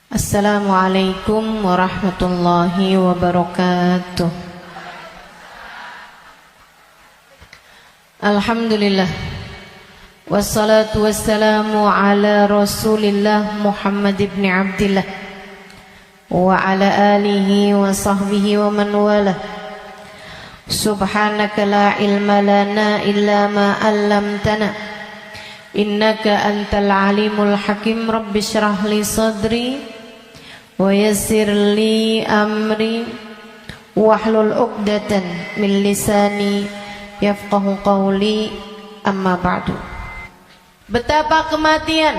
Assalamualaikum warahmatullahi wabarakatuh. Alhamdulillah, wassalatu wassalamu ala Rasulillah Muhammad ibn Abdillah wa ala alihi wa sahbihi wa man wala. Subhanaka la ilma lana illa ma 'allamtana, innaka antal alimul hakim. Rabbi shrah li sadri wa yassir li amri wahlul 'uqdatan min lisani yafqahu qawli, amma ba'du. Betapa kematian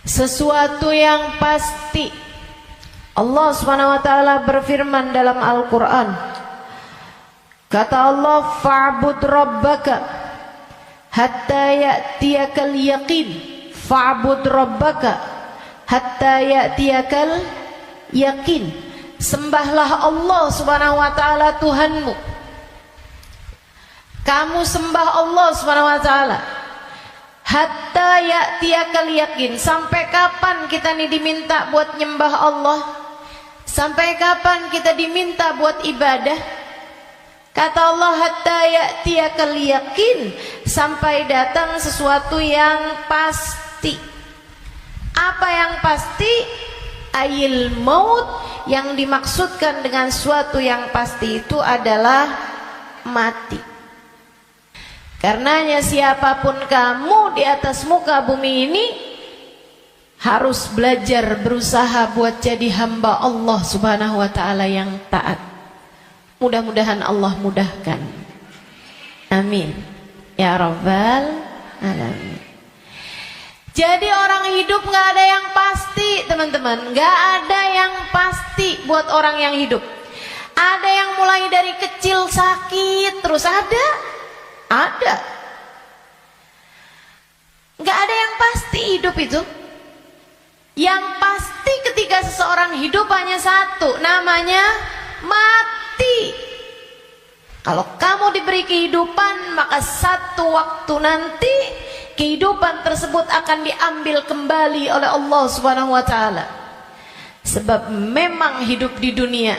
sesuatu yang pasti. Allah Subhanahu wa taala berfirman dalam Al-Qur'an. Kata Allah, fa'bud rabbaka hatta ya'tiyakal yaqin. Fa'bud rabbaka hatta ya'tiyakal yaqin. Sembahlah Allah Subhanahu wa taala Tuhanmu. Kamu sembah Allah Subhanahu wa taala hatta ya'tiyakal yaqin. Sampai kapan kita nih diminta buat nyembah Allah? Sampai kapan kita diminta buat ibadah? Kata Allah, hatta ya'tiyakal yaqin, sampai datang sesuatu yang pasti. Apa yang pasti? Ayil maut. Yang dimaksudkan dengan suatu yang pasti itu adalah mati. Karenanya siapapun kamu di atas muka bumi ini harus belajar, berusaha buat jadi hamba Allah Subhanahu wa taala yang taat. Mudah-mudahan Allah mudahkan. Amin ya rabbal alamin. Jadi orang hidup gak ada yang pasti, teman-teman. Gak ada yang pasti buat orang yang hidup. Ada yang mulai dari kecil sakit terus ada. Gak ada yang pasti hidup itu. Yang pasti ketika seseorang hidup hanya satu, namanya mati. Kalau kamu diberi kehidupan, maka satu waktu nanti kehidupan tersebut akan diambil kembali oleh Allah Subhanahu wa taala. Sebab memang hidup di dunia,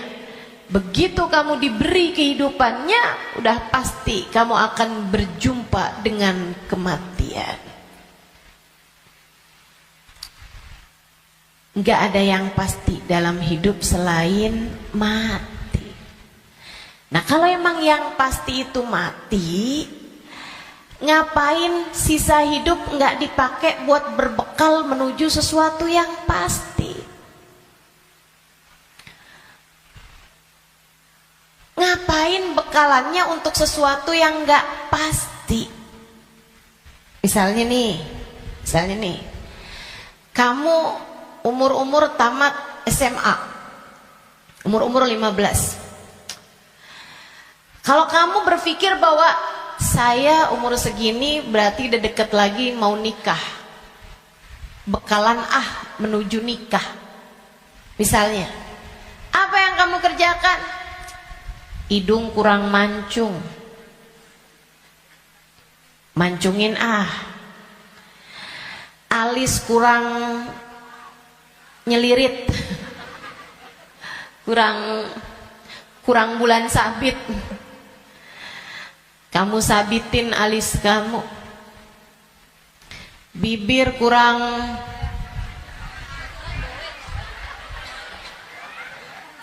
begitu kamu diberi kehidupannya, udah pasti kamu akan berjumpa dengan kematian. Gak ada yang pasti dalam hidup selain mati. Nah, kalau emang yang pasti itu mati, ngapain sisa hidup gak dipakai buat berbekal menuju sesuatu yang pasti? Ngapain bekalannya untuk sesuatu yang gak pasti? Misalnya nih, kamu umur tamat SMA, umur 15. Kalau kamu berpikir bahwa saya umur segini berarti udah deket lagi mau nikah, bekalan menuju nikah. Misalnya, apa yang kamu kerjakan? Hidung kurang mancung, mancungin alis kurang nyelirit, kurang bulan sabit, kamu sabitin alis kamu. Bibir kurang,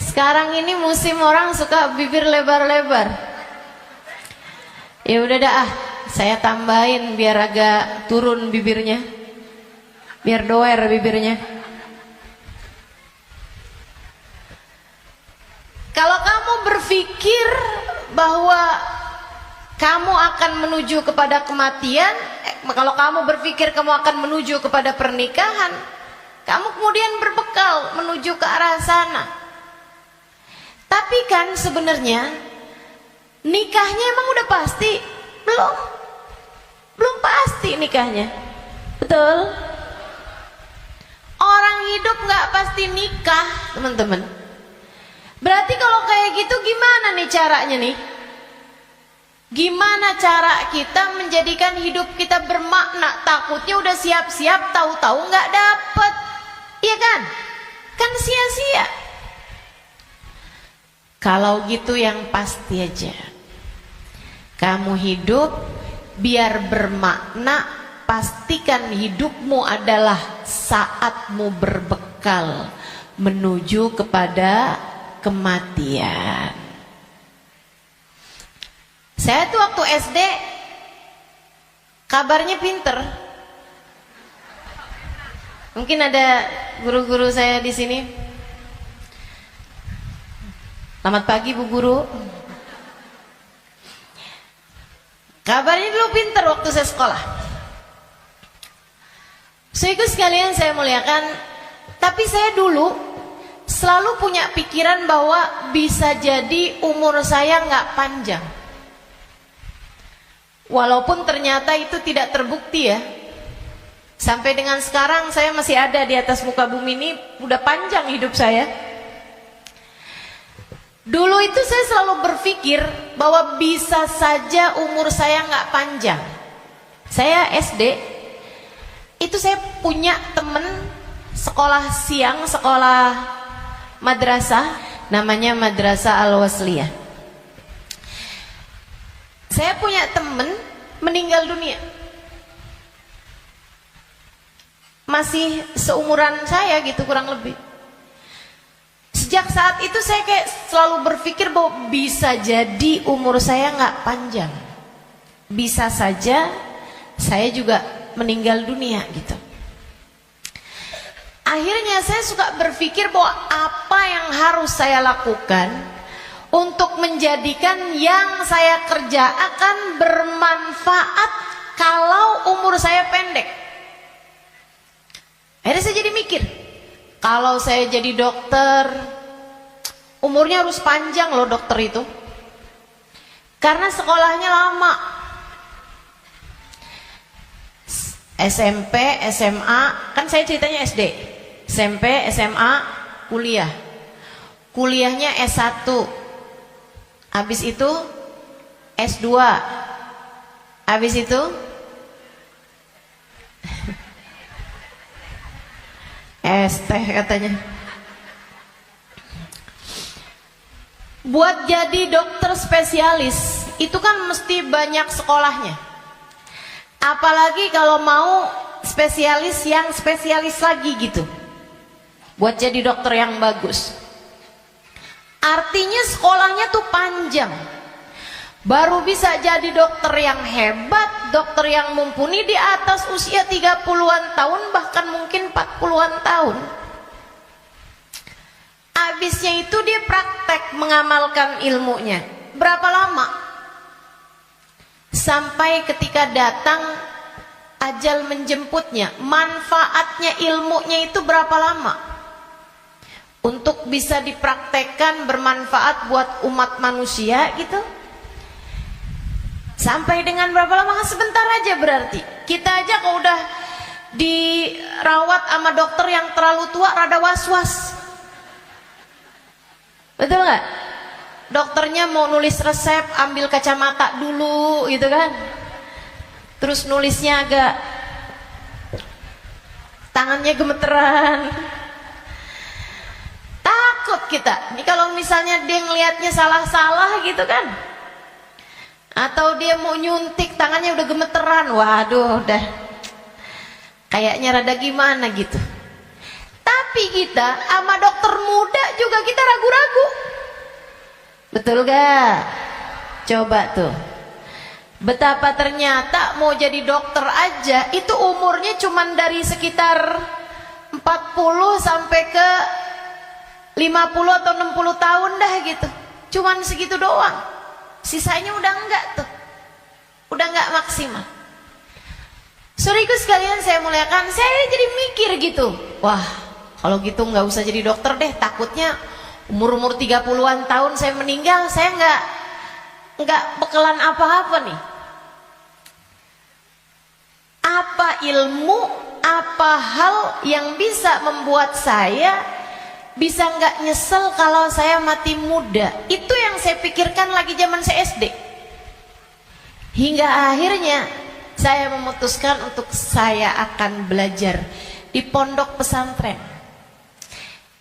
sekarang ini musim orang suka bibir lebar-lebar. Ya udah dah, saya tambahin biar agak turun bibirnya, biar doer bibirnya. Kalau kamu berpikir bahwa kamu akan menuju kepada kematian, kalau kamu berpikir kamu akan menuju kepada pernikahan, kamu kemudian berbekal menuju ke arah sana. Tapi kan sebenarnya nikahnya emang udah pasti? Belum pasti nikahnya. Betul? Orang hidup gak pasti nikah, teman-teman. Berarti kalau kayak gitu gimana nih caranya nih? Gimana cara kita menjadikan hidup kita bermakna? Takutnya udah siap-siap, tahu-tahu nggak dapet, iya kan? Kalau gitu yang pasti aja, kamu hidup biar bermakna, pastikan hidupmu adalah saatmu berbekal menuju kepada kematian. Saya tuh waktu SD kabarnya pinter. Mungkin ada guru-guru saya di sini. Selamat pagi Bu Guru. Kabarnya dulu pinter waktu saya sekolah. Saudaraku sekalian saya muliakan, tapi saya dulu selalu punya pikiran bahwa bisa jadi umur saya nggak panjang. Walaupun ternyata itu tidak terbukti ya. Sampai dengan sekarang saya masih ada di atas muka bumi ini, udah panjang hidup saya. Dulu itu saya selalu berpikir bahwa bisa saja umur saya nggak panjang. Saya SD, itu saya punya temen sekolah siang, sekolah madrasah, namanya Madrasah Al-Wasliyah. Saya punya temen meninggal dunia. Masih seumuran saya gitu kurang lebih. Sejak saat itu saya kayak selalu berpikir bahwa bisa jadi umur saya nggak panjang. Bisa saja saya juga meninggal dunia gitu. Akhirnya saya suka berpikir bahwa apa yang harus saya lakukan untuk menjadikan yang saya kerjakan bermanfaat kalau umur saya pendek. Akhirnya saya jadi mikir, kalau saya jadi dokter, umurnya harus panjang loh dokter itu. Karena sekolahnya lama. SMP, SMA, kan saya ceritanya SD. SMP, SMA, kuliah. Kuliahnya S1. Habis itu S2. Habis itu ST katanya. Buat jadi dokter spesialis itu kan mesti banyak sekolahnya. Apalagi kalau mau spesialis yang spesialis lagi gitu. Buat jadi dokter yang bagus. Artinya sekolahnya tuh panjang. Baru bisa jadi dokter yang hebat, dokter yang mumpuni di atas usia 30-an tahun, bahkan mungkin 40-an tahun. Habisnya itu dia praktek mengamalkan ilmunya. Berapa lama? Sampai ketika datang ajal menjemputnya. Manfaatnya ilmunya itu berapa lama? Untuk bisa dipraktekkan bermanfaat buat umat manusia gitu. Sampai dengan berapa lama? Sebentar aja berarti. Kita aja kalau udah dirawat sama dokter yang terlalu tua rada was-was. Betul nggak? Dokternya mau nulis resep, ambil kacamata dulu gitu kan. Terus nulisnya agak tangannya gemeteran. Takut kita. Ini kalau misalnya dia ngelihatnya salah-salah gitu kan. Atau dia mau nyuntik tangannya udah gemeteran. Waduh udah kayaknya rada gimana gitu. Tapi kita sama dokter muda juga kita ragu-ragu. Betul gak? Coba tuh. Betapa ternyata mau jadi dokter aja itu umurnya cuman dari sekitar 40 sampai ke 50 atau 60 tahun dah gitu. Cuman segitu doang. Sisanya udah enggak tuh. Udah enggak maksimal. Saudaraku sekalian saya muliakan, saya jadi mikir gitu. Wah, kalau gitu enggak usah jadi dokter deh. Takutnya umur-umur 30-an tahun saya meninggal, saya enggak bekalan apa-apa nih. Apa ilmu, apa hal yang bisa membuat saya bisa nggak nyesel kalau saya mati muda? Itu yang saya pikirkan lagi zaman saya SD. Hingga akhirnya saya memutuskan untuk saya akan belajar di pondok pesantren.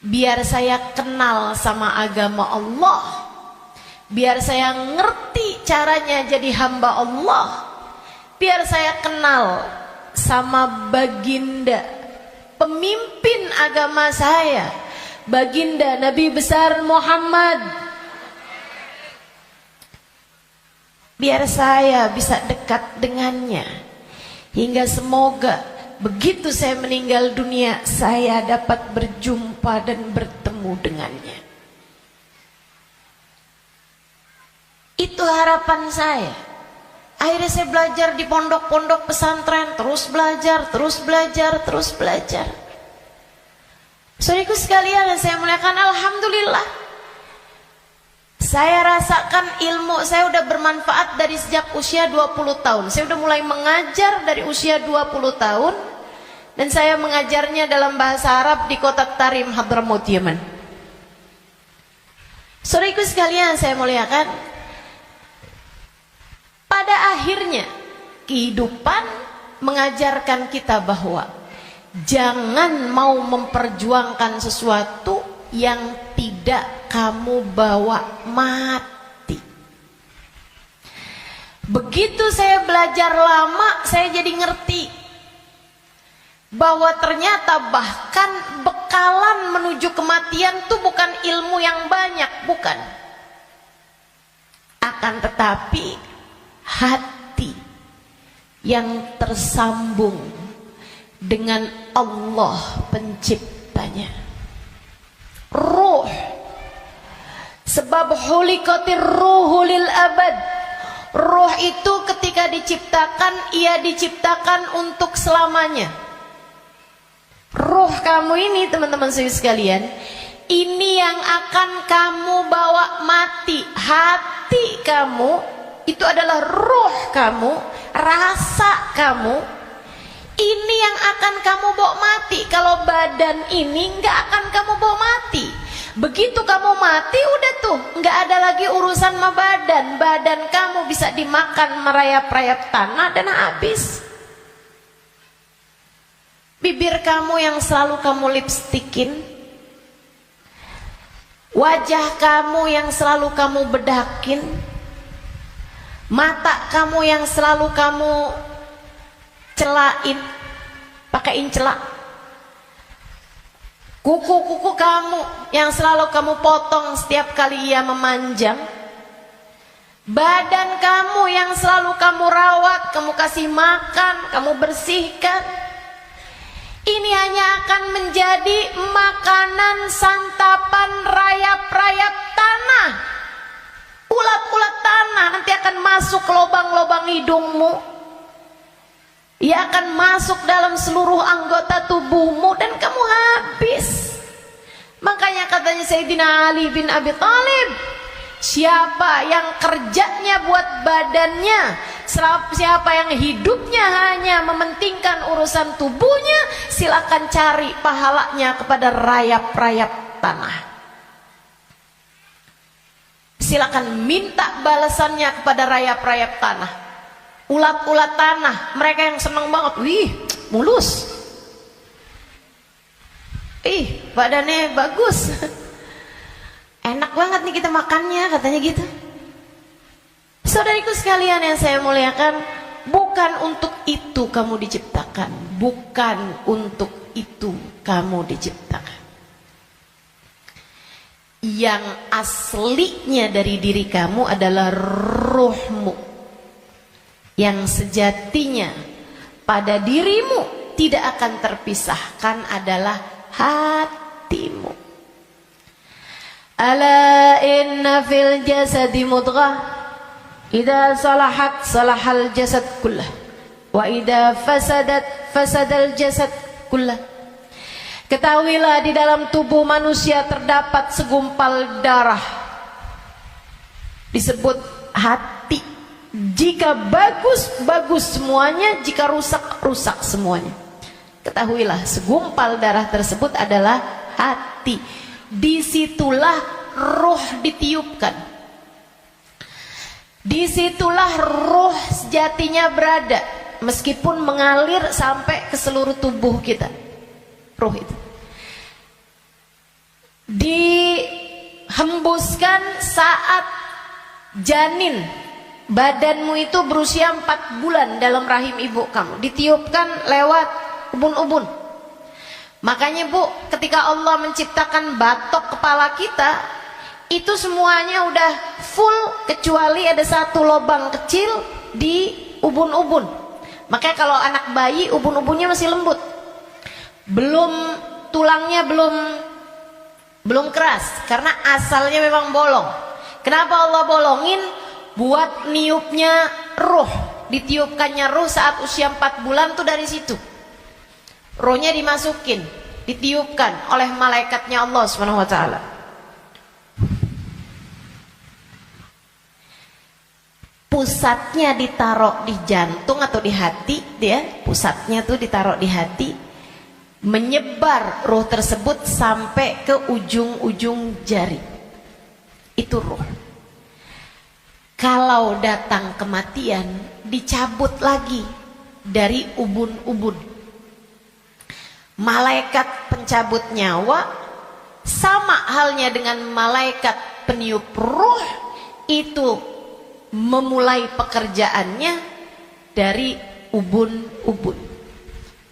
Biar saya kenal sama agama Allah, biar saya ngerti caranya jadi hamba Allah, biar saya kenal sama baginda pemimpin agama saya, baginda Nabi besar Muhammad, biar saya bisa dekat dengannya, hingga semoga begitu saya meninggal dunia saya dapat berjumpa dan bertemu dengannya. Itu harapan saya. Akhirnya saya belajar di pondok-pondok pesantren, terus belajar, terus belajar, terus belajar. Saudaraku sekalian yang saya muliakan, alhamdulillah saya rasakan ilmu saya udah bermanfaat dari sejak usia 20 tahun. Saya udah mulai mengajar dari usia 20 tahun. Dan saya mengajarnya dalam bahasa Arab di kota Tarim, Hadramaut, Yaman. Saudaraku sekalian saya muliakan, pada akhirnya kehidupan mengajarkan kita bahwa jangan mau memperjuangkan sesuatu yang tidak kamu bawa mati. Begitu saya belajar lama, saya jadi ngerti bahwa ternyata bahkan bekalan menuju kematian itu bukan ilmu yang banyak, bukan. Akan tetapi hati yang tersambung dengan Allah penciptanya. Ruh. Sebab hulikatir ruhu lil abad. Ruh itu ketika diciptakan, ia diciptakan untuk selamanya. Ruh kamu ini teman-teman sekalian, ini yang akan kamu bawa mati. Hati kamu itu adalah ruh kamu, rasa kamu, ini yang akan kamu bawa mati. Kalau badan ini nggak akan kamu bawa mati. Begitu kamu mati udah tuh nggak ada lagi urusan sama badan. Badan kamu bisa dimakan merayap-rayap tanah dan habis. Bibir kamu yang selalu kamu lipstikin, wajah kamu yang selalu kamu bedakin, mata kamu yang selalu kamu celain, pakaiin celak, kuku-kuku kamu yang selalu kamu potong setiap kali ia memanjang, badan kamu yang selalu kamu rawat, kamu kasih makan, kamu bersihkan. Ini hanya akan menjadi makanan santapan rayap-rayap tanah, ulat-ulat tanah nanti akan masuk ke lubang-lubang hidungmu. Ia akan masuk dalam seluruh anggota tubuhmu dan kamu habis. Makanya katanya Sayyidina Ali bin Abi Thalib, siapa yang kerjanya buat badannya, siapa yang hidupnya hanya mementingkan urusan tubuhnya, silakan cari pahalanya kepada rayap-rayap tanah. Silakan minta balasannya kepada rayap-rayap tanah. Ulat-ulat tanah, mereka yang senang banget, wih, mulus. Badannya bagus. Enak banget nih kita makannya, katanya gitu. Saudariku sekalian yang saya muliakan, bukan untuk itu kamu diciptakan, bukan untuk itu kamu diciptakan. Yang aslinya dari diri kamu adalah ruhmu, yang sejatinya pada dirimu tidak akan terpisahkan adalah hatimu. Ala inna fil jasadi mudghah, idza salahat salahal jasad kullah, wa idza fasadat fasadal jasad kullah. Ketahuilah di dalam tubuh manusia terdapat segumpal darah, disebut hati. Jika bagus, bagus semuanya, jika rusak, rusak semuanya. Ketahuilah segumpal darah tersebut adalah hati. Disitulah ruh ditiupkan. Disitulah ruh sejatinya berada, meskipun mengalir sampai ke seluruh tubuh kita. Ruh itu dihembuskan saat janin, badanmu itu berusia 4 bulan dalam rahim ibu kamu, ditiupkan lewat ubun-ubun. Makanya Bu, ketika Allah menciptakan batok kepala kita, itu semuanya udah full kecuali ada satu lubang kecil di ubun-ubun. Makanya kalau anak bayi ubun-ubunnya masih lembut, tulangnya belum keras, karena asalnya memang bolong. Kenapa Allah bolongin? Buat niupnya ruh, ditiupkannya ruh saat usia 4 bulan tuh dari situ. Rohnya dimasukin, ditiupkan oleh malaikatnya Allah Subhanahu wa taala. Pusatnya ditaruh di jantung atau di hati, pusatnya tuh ditaruh di hati, menyebar ruh tersebut sampai ke ujung-ujung jari. Itu ruh. Kalau datang kematian, dicabut lagi dari ubun-ubun. Malaikat pencabut nyawa sama halnya dengan malaikat peniup ruh, itu memulai pekerjaannya dari ubun-ubun.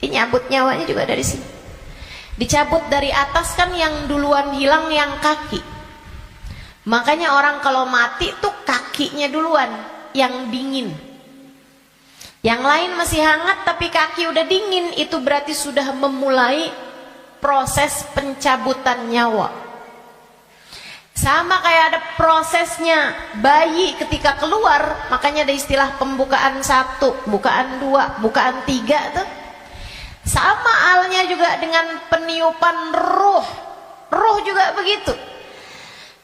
Ini nyabut nyawanya juga dari sini. Dicabut dari atas kan, yang duluan hilang yang kaki. Makanya orang kalau mati tuh kakinya duluan yang dingin. Yang lain masih hangat tapi kaki udah dingin, itu berarti sudah memulai proses pencabutan nyawa. Sama kayak ada prosesnya bayi ketika keluar, makanya ada istilah pembukaan 1, bukaan 2, bukaan 3 tuh. Sama halnya juga dengan peniupan ruh. Ruh juga begitu.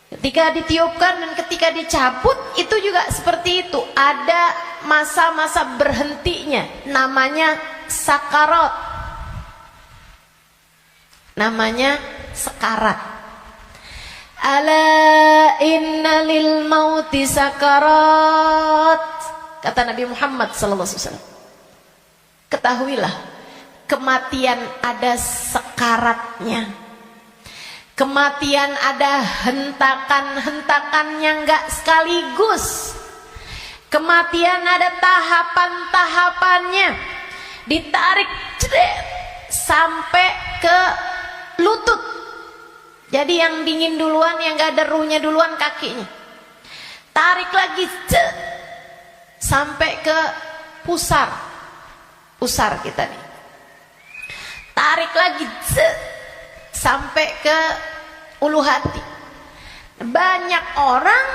Ketika ditiupkan dan ketika dicabut itu juga seperti itu. Ada masa-masa berhentinya, namanya sakarat. Namanya sekarat. Ala inna lil mauti sakarat, kata Nabi Muhammad SAW. Ketahuilah, kematian ada sekaratnya. Kematian ada hentakan-hentakannya, enggak sekaligus. Kematian ada tahapan-tahapannya. Ditarik sampai ke lutut. Jadi yang dingin duluan, yang gak ada ruhnya duluan kakinya. Tarik lagi sampai ke pusar. Pusar kita nih. Tarik lagi sampai ke ulu hati. Banyak orang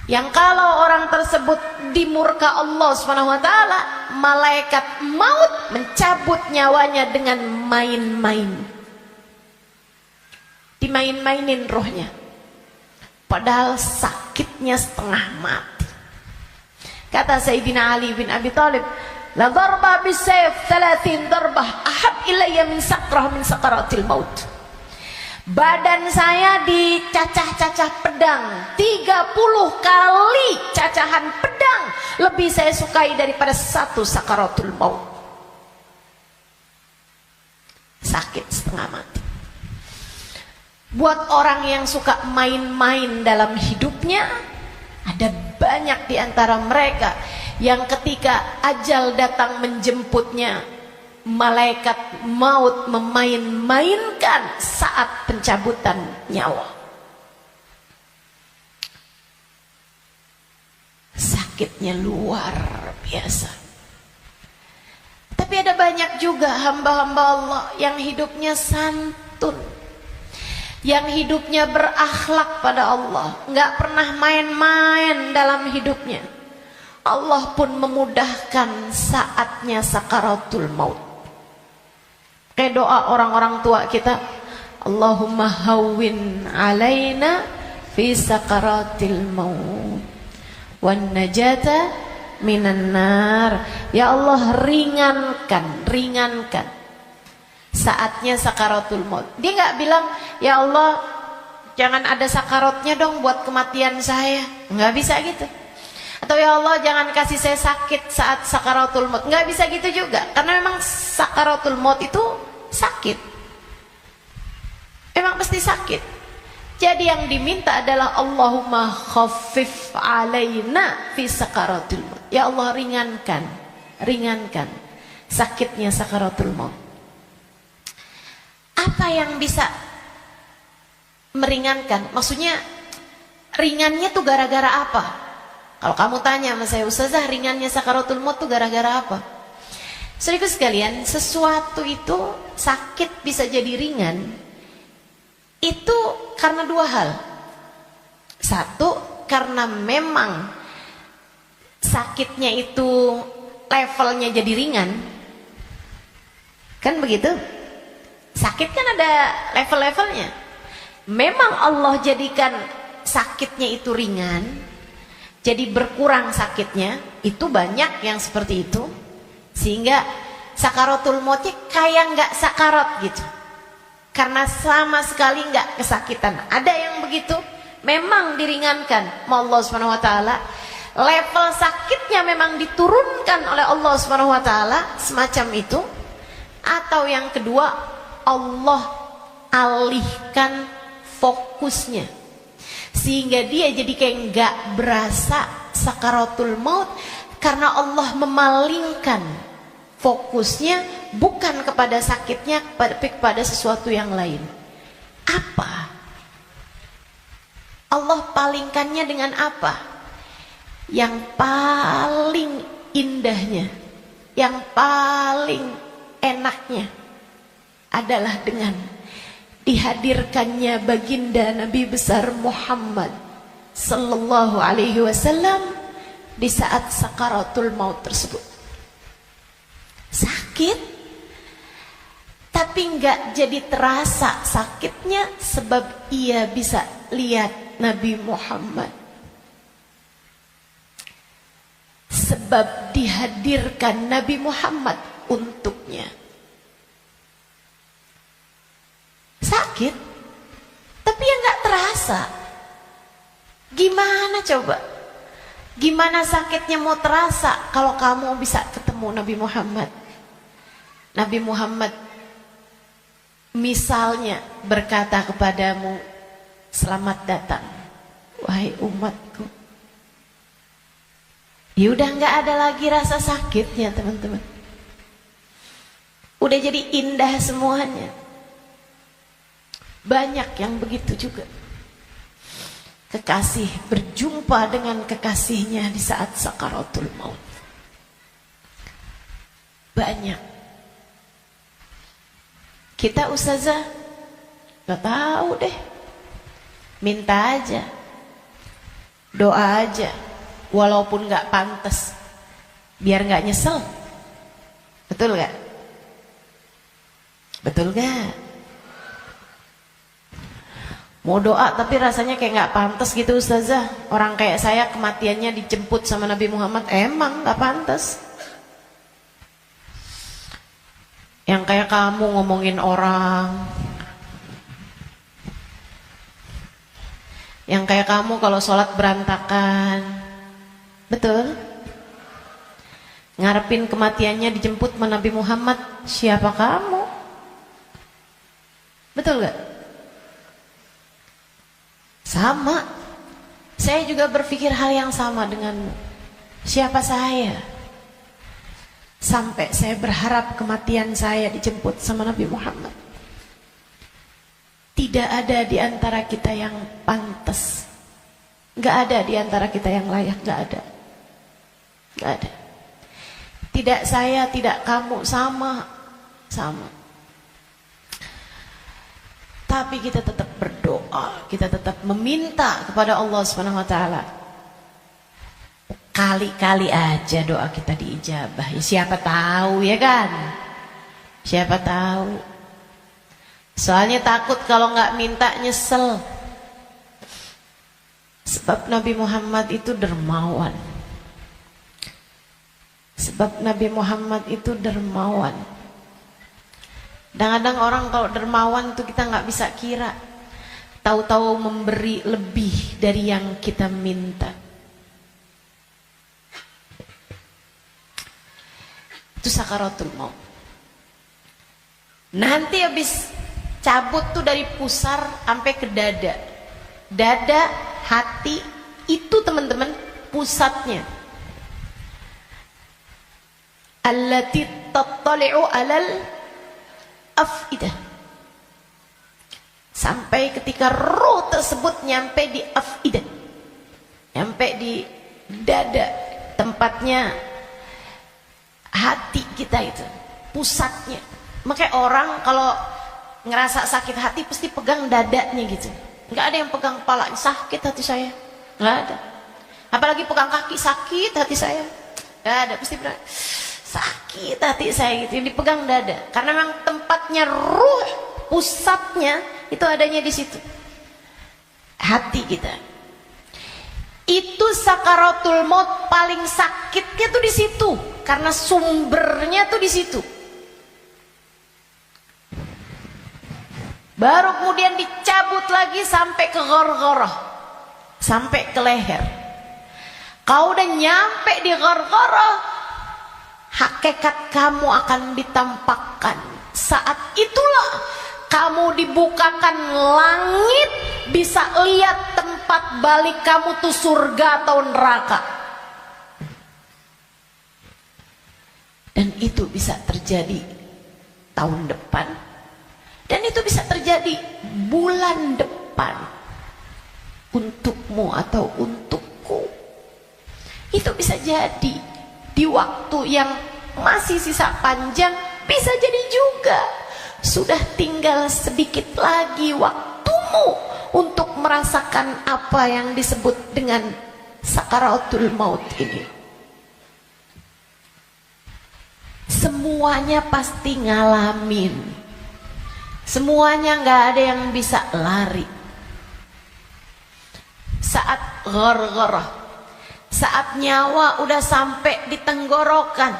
yang kalau orang tersebut dimurka Allah Subhanahu wa taala, malaikat maut mencabut nyawanya dengan main-main. Dimain-mainin rohnya, padahal sakitnya setengah mati. Kata Sayyidina Ali bin Abi Thalib, la darba bisayf 30 darbah ahab ilayya min sakrah min sakaratil maut. Badan saya dicacah-cacah pedang, 30 kali cacahan pedang lebih saya sukai daripada 1 sakaratul maut. Sakit setengah mati. Buat orang yang suka main-main dalam hidupnya, ada banyak di antara mereka yang ketika ajal datang menjemputnya, malaikat maut memain-mainkan saat pencabutan nyawa. Sakitnya luar biasa. Tapi ada banyak juga hamba-hamba Allah yang hidupnya santun, yang hidupnya berakhlak pada Allah, nggak pernah main-main dalam hidupnya. Allah pun memudahkan saatnya sakaratul maut. Kayak doa orang-orang tua kita, Allahumma hawwin alaina fi sakaratil maut wan najata minan nar. Ya Allah, ringankan saatnya sakaratul maut. Dia nggak bilang, ya Allah jangan ada sakaratnya dong buat kematian saya, nggak bisa gitu. Atau ya Allah jangan kasih saya sakit saat sakaratul maut, nggak bisa gitu juga. Karena memang sakaratul maut itu sakit, memang pasti sakit. Jadi yang diminta adalah Allahumma khaffif alaina fi sakaratul maut. Ya Allah, ringankan sakitnya sakaratul maut. Apa yang bisa meringankan? Maksudnya ringannya tuh gara-gara apa? Kalau kamu tanya sama saya, Ustazah, ringannya sakaratul maut tuh gara-gara apa? Saudaraku sekalian, sesuatu itu sakit bisa jadi ringan itu karena dua hal. Satu, karena memang sakitnya itu levelnya jadi ringan. Kan begitu? Sakit kan ada level-levelnya. Memang Allah jadikan sakitnya itu ringan, jadi berkurang sakitnya. Itu banyak yang seperti itu, sehingga sakaratul mautnya kayak nggak sakarat gitu, karena sama sekali nggak kesakitan. Ada yang begitu, memang diringankan Allah Subhanahu Wa Taala. Level sakitnya memang diturunkan oleh Allah Subhanahu Wa Taala, semacam itu. Atau yang kedua, Allah alihkan fokusnya sehingga dia jadi kayak nggak berasa sakaratul maut, karena Allah memalingkan fokusnya bukan kepada sakitnya, tapi kepada sesuatu yang lain. Apa? Allah palingkannya dengan apa? Yang paling indahnya, yang paling enaknya adalah dengan dihadirkannya baginda Nabi besar Muhammad sallallahu alaihi wasallam di saat sakaratul maut tersebut. Sakit, tapi enggak jadi terasa sakitnya sebab ia bisa lihat Nabi Muhammad. Sebab dihadirkan Nabi Muhammad untuknya. Sakit, tapi ya nggak terasa. Gimana coba? Gimana sakitnya mau terasa kalau kamu bisa ketemu Nabi Muhammad? Nabi Muhammad misalnya berkata kepadamu, selamat datang wahai umatku. Ya udah nggak ada lagi rasa sakitnya, teman-teman. Udah jadi indah semuanya. Banyak yang begitu juga. Kekasih berjumpa dengan kekasihnya di saat sakaratul maut. Banyak. Kita ustazah gak tahu deh. Minta aja, doa aja, walaupun gak pantas, biar gak nyesel. Betul gak? Betul gak? Mau doa tapi rasanya kayak gak pantas gitu ustazah. Orang kayak saya kematiannya dijemput sama Nabi Muhammad, emang gak pantas. Yang kayak kamu ngomongin orang, yang kayak kamu kalau sholat berantakan, betul? Ngarepin kematiannya dijemput sama Nabi Muhammad, siapa kamu? Betul gak? Sama. Saya juga berpikir hal yang sama denganmu. Siapa saya? Sampai saya berharap kematian saya dijemput sama Nabi Muhammad. Tidak ada di antara kita yang pantas. Gak ada di antara kita yang layak. Gak ada. Gak ada. Tidak saya, tidak kamu, sama. Tapi kita tetap berdoa, kita tetap meminta kepada Allah Subhanahu wa taala. Kali-kali aja doa kita diijabah. Ya, siapa tahu ya kan? Siapa tahu. Soalnya takut kalau nggak minta nyesel. Sebab Nabi Muhammad itu dermawan. Sebab Nabi Muhammad itu dermawan. Kadang-kadang orang kalau dermawan itu kita nggak bisa kira. Tahu-tahu memberi lebih dari yang kita minta. Itu sakaratul maut. Nanti habis cabut tuh dari pusar sampai ke dada. Dada, hati, itu teman-teman pusatnya. Allati tattali'u alal afidah. Sampai ketika roh tersebut nyampe di afidah, nyampe di dada, tempatnya hati kita itu, pusatnya. Makanya orang kalau ngerasa sakit hati pasti pegang dadanya gitu. Nggak ada yang pegang kepala, sakit hati saya, nggak ada. Apalagi pegang kaki, sakit hati saya, nggak ada. Pasti bilang sakit hati saya gitu. Yang dipegang dada, karena memang tempatnya ruh, pusatnya itu adanya di situ, hati kita. Itu sakaratul maut paling sakitnya tuh di situ, karena sumbernya tuh di situ. Baru kemudian dicabut lagi sampai ke ghargharah, sampai ke leher. Kau udah nyampe di ghargharah, hakikat kamu akan ditampakkan. Saat itulah kamu dibukakan langit, bisa lihat tempat balik kamu tuh surga atau neraka. Dan itu bisa terjadi tahun depan. Dan itu bisa terjadi bulan depan. Untukmu atau untukku. Itu bisa jadi di waktu yang masih sisa panjang. Bisa jadi juga sudah tinggal sedikit lagi waktumu untuk merasakan apa yang disebut dengan sakaratul maut ini. Semuanya pasti ngalamin. Semuanya nggak ada yang bisa lari. Saat ghargharah, saat nyawa udah sampai di tenggorokan,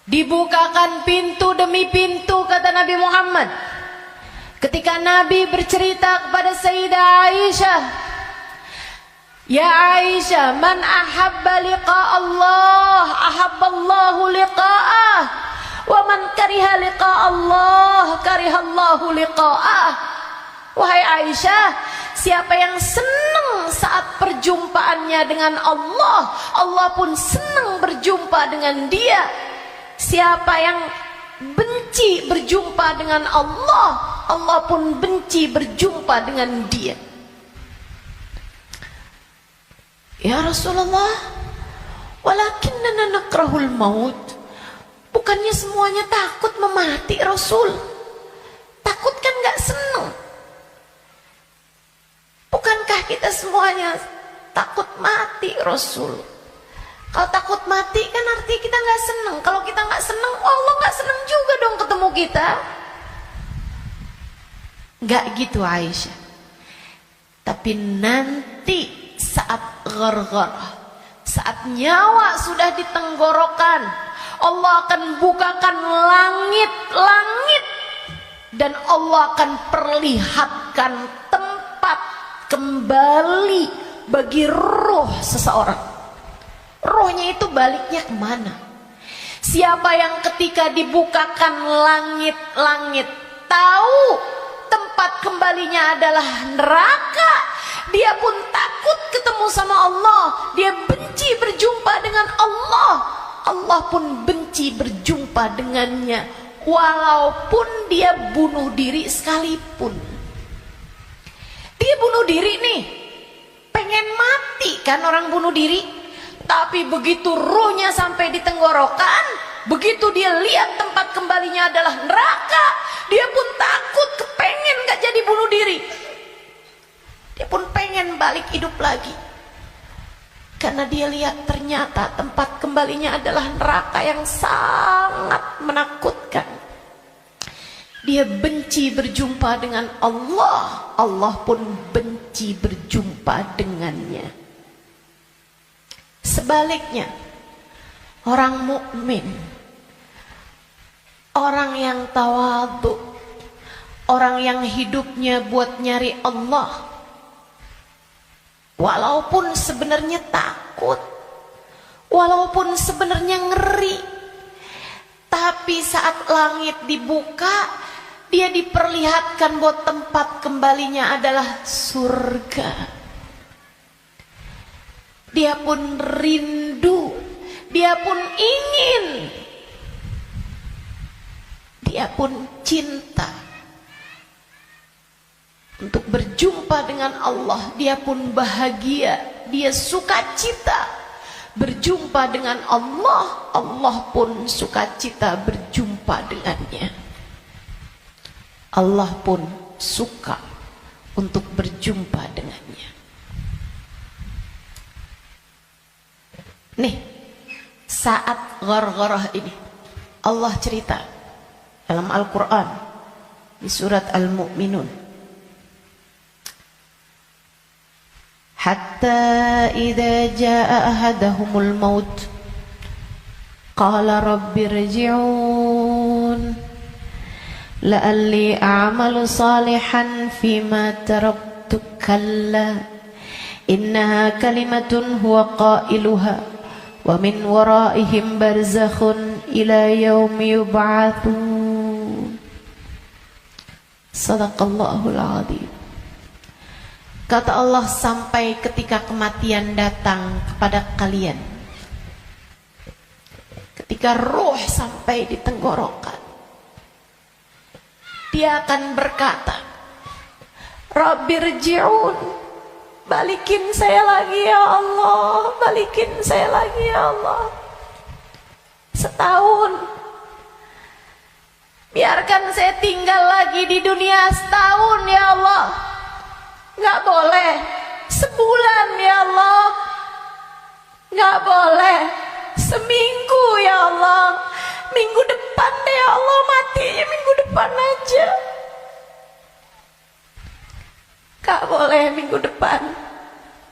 dibukakan pintu demi pintu, kata Nabi Muhammad. Ketika Nabi bercerita kepada Sayyidah Aisyah, ya Aisyah, man ahabba liqa Allah, ahabballahu liqa'ah. Wa man kariha liqa Allah, karihallahu liqa'ah. Wahai Aisyah, siapa yang senang saat perjumpaannya dengan Allah, Allah pun senang berjumpa dengan dia. Siapa yang benci berjumpa dengan Allah, Allah pun benci berjumpa dengan dia. Ya Rasulullah, walakinnana nakrahul maut. Bukannya semuanya takut memati, Rasul? Takut kan gak seneng? Bukankah kita semuanya takut mati, Rasul? Kalau takut mati kan artinya kita gak seneng. Kalau kita gak seneng, Allah gak seneng juga dong ketemu kita. Gak gitu Aisyah. Tapi nanti saat ghargharah, saat nyawa sudah di tenggorokan, Allah akan bukakan langit-langit dan Allah akan perlihatkan tempat kembali bagi roh seseorang. Rohnya itu baliknya kemana? Siapa yang ketika dibukakan langit-langit tahu tempat kembalinya adalah neraka, dia pun takut ketemu sama Allah, dia benci berjumpa dengan Allah, Allah pun benci berjumpa dengannya, walaupun dia bunuh diri sekalipun. Dia bunuh diri nih, pengen mati kan orang bunuh diri. Tapi begitu ruhnya sampai di tenggorokan, begitu dia lihat tempat kembalinya adalah neraka, dia pun takut, kepengen gak jadi bunuh diri. Dia pun pengen balik hidup lagi. Karena dia lihat ternyata tempat kembalinya adalah neraka yang sangat menakutkan. Dia benci berjumpa dengan Allah, Allah pun benci berjumpa dengannya. Sebaliknya, orang mukmin, orang yang tawadhu, orang yang hidupnya buat nyari Allah, walaupun sebenarnya takut, walaupun sebenarnya ngeri, tapi saat langit dibuka, dia diperlihatkan bahwa tempat kembalinya adalah surga. Dia pun rindu, dia pun ingin, dia pun cinta untuk berjumpa dengan Allah. Dia pun bahagia, dia sukacita berjumpa dengan Allah. Allah pun sukacita berjumpa dengannya. Allah pun suka untuk berjumpa dengannya. Nih, saat ghargharah ini Allah cerita dalam Al-Quran di surat Al-Mu'minun, hatta idza jaa ahadahumul maut qala rabbirji'un la'alli a'malu salihan fima taraktu kalla innaha kalimatun huwa qailuha wa min waraihim barzakhun ila yaumi yub'atsun. Sadaqallahul azim. Kata Allah, sampai ketika kematian datang kepada kalian, ketika ruh sampai di tenggorokan, dia akan berkata, Rabbirji'un, balikin saya lagi ya Allah, balikin saya lagi ya Allah. Setahun, biarkan saya tinggal lagi di dunia setahun ya Allah. Nggak boleh sebulan ya Allah, nggak boleh seminggu ya Allah. Minggu depan deh ya Allah, matinya minggu depan aja. Gak boleh minggu depan,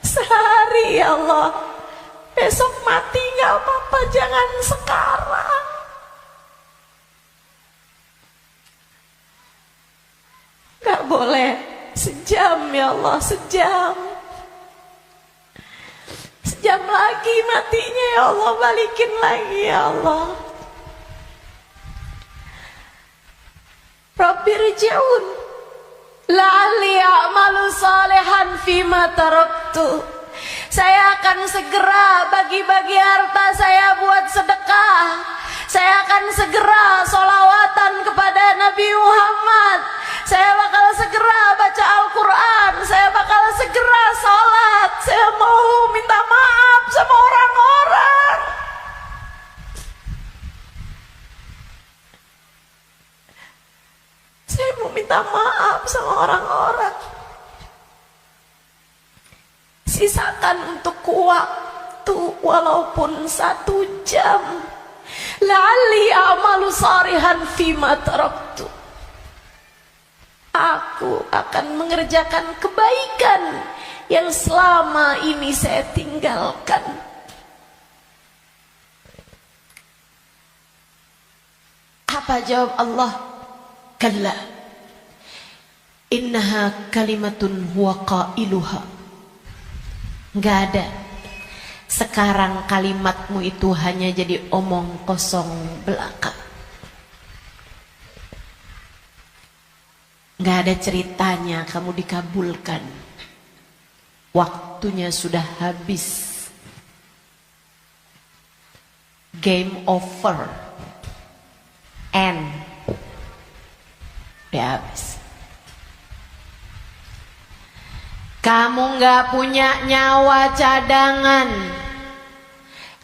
sehari ya Allah. Besok mati gak apa-apa, jangan sekarang. Gak boleh sejam ya Allah, sejam. Sejam lagi matinya ya Allah, balikin lagi ya Allah. Rabbirji'un la'alli a'malu salihan fima taraktu. Saya akan segera bagi-bagi harta saya buat sedekah. Saya akan segera sholawatan kepada Nabi Muhammad. Saya bakal segera baca Al-Quran. Saya bakal segera sholat. Saya mau minta maaf sama orang-orang. Saya mau minta maaf sama orang-orang. Sisakan untuk waktu walaupun 1 jam. La'alli a'malu salihan fima taraktu. Aku akan mengerjakan kebaikan yang selama ini saya tinggalkan. Apa jawab Allah? Kalla innaha kalimatun huwa qailuha. Enggak ada. Sekarang kalimatmu itu hanya jadi omong kosong belaka. Enggak ada ceritanya kamu dikabulkan. Waktunya sudah habis. Game over. End. Udah habis. Kamu gak punya nyawa cadangan.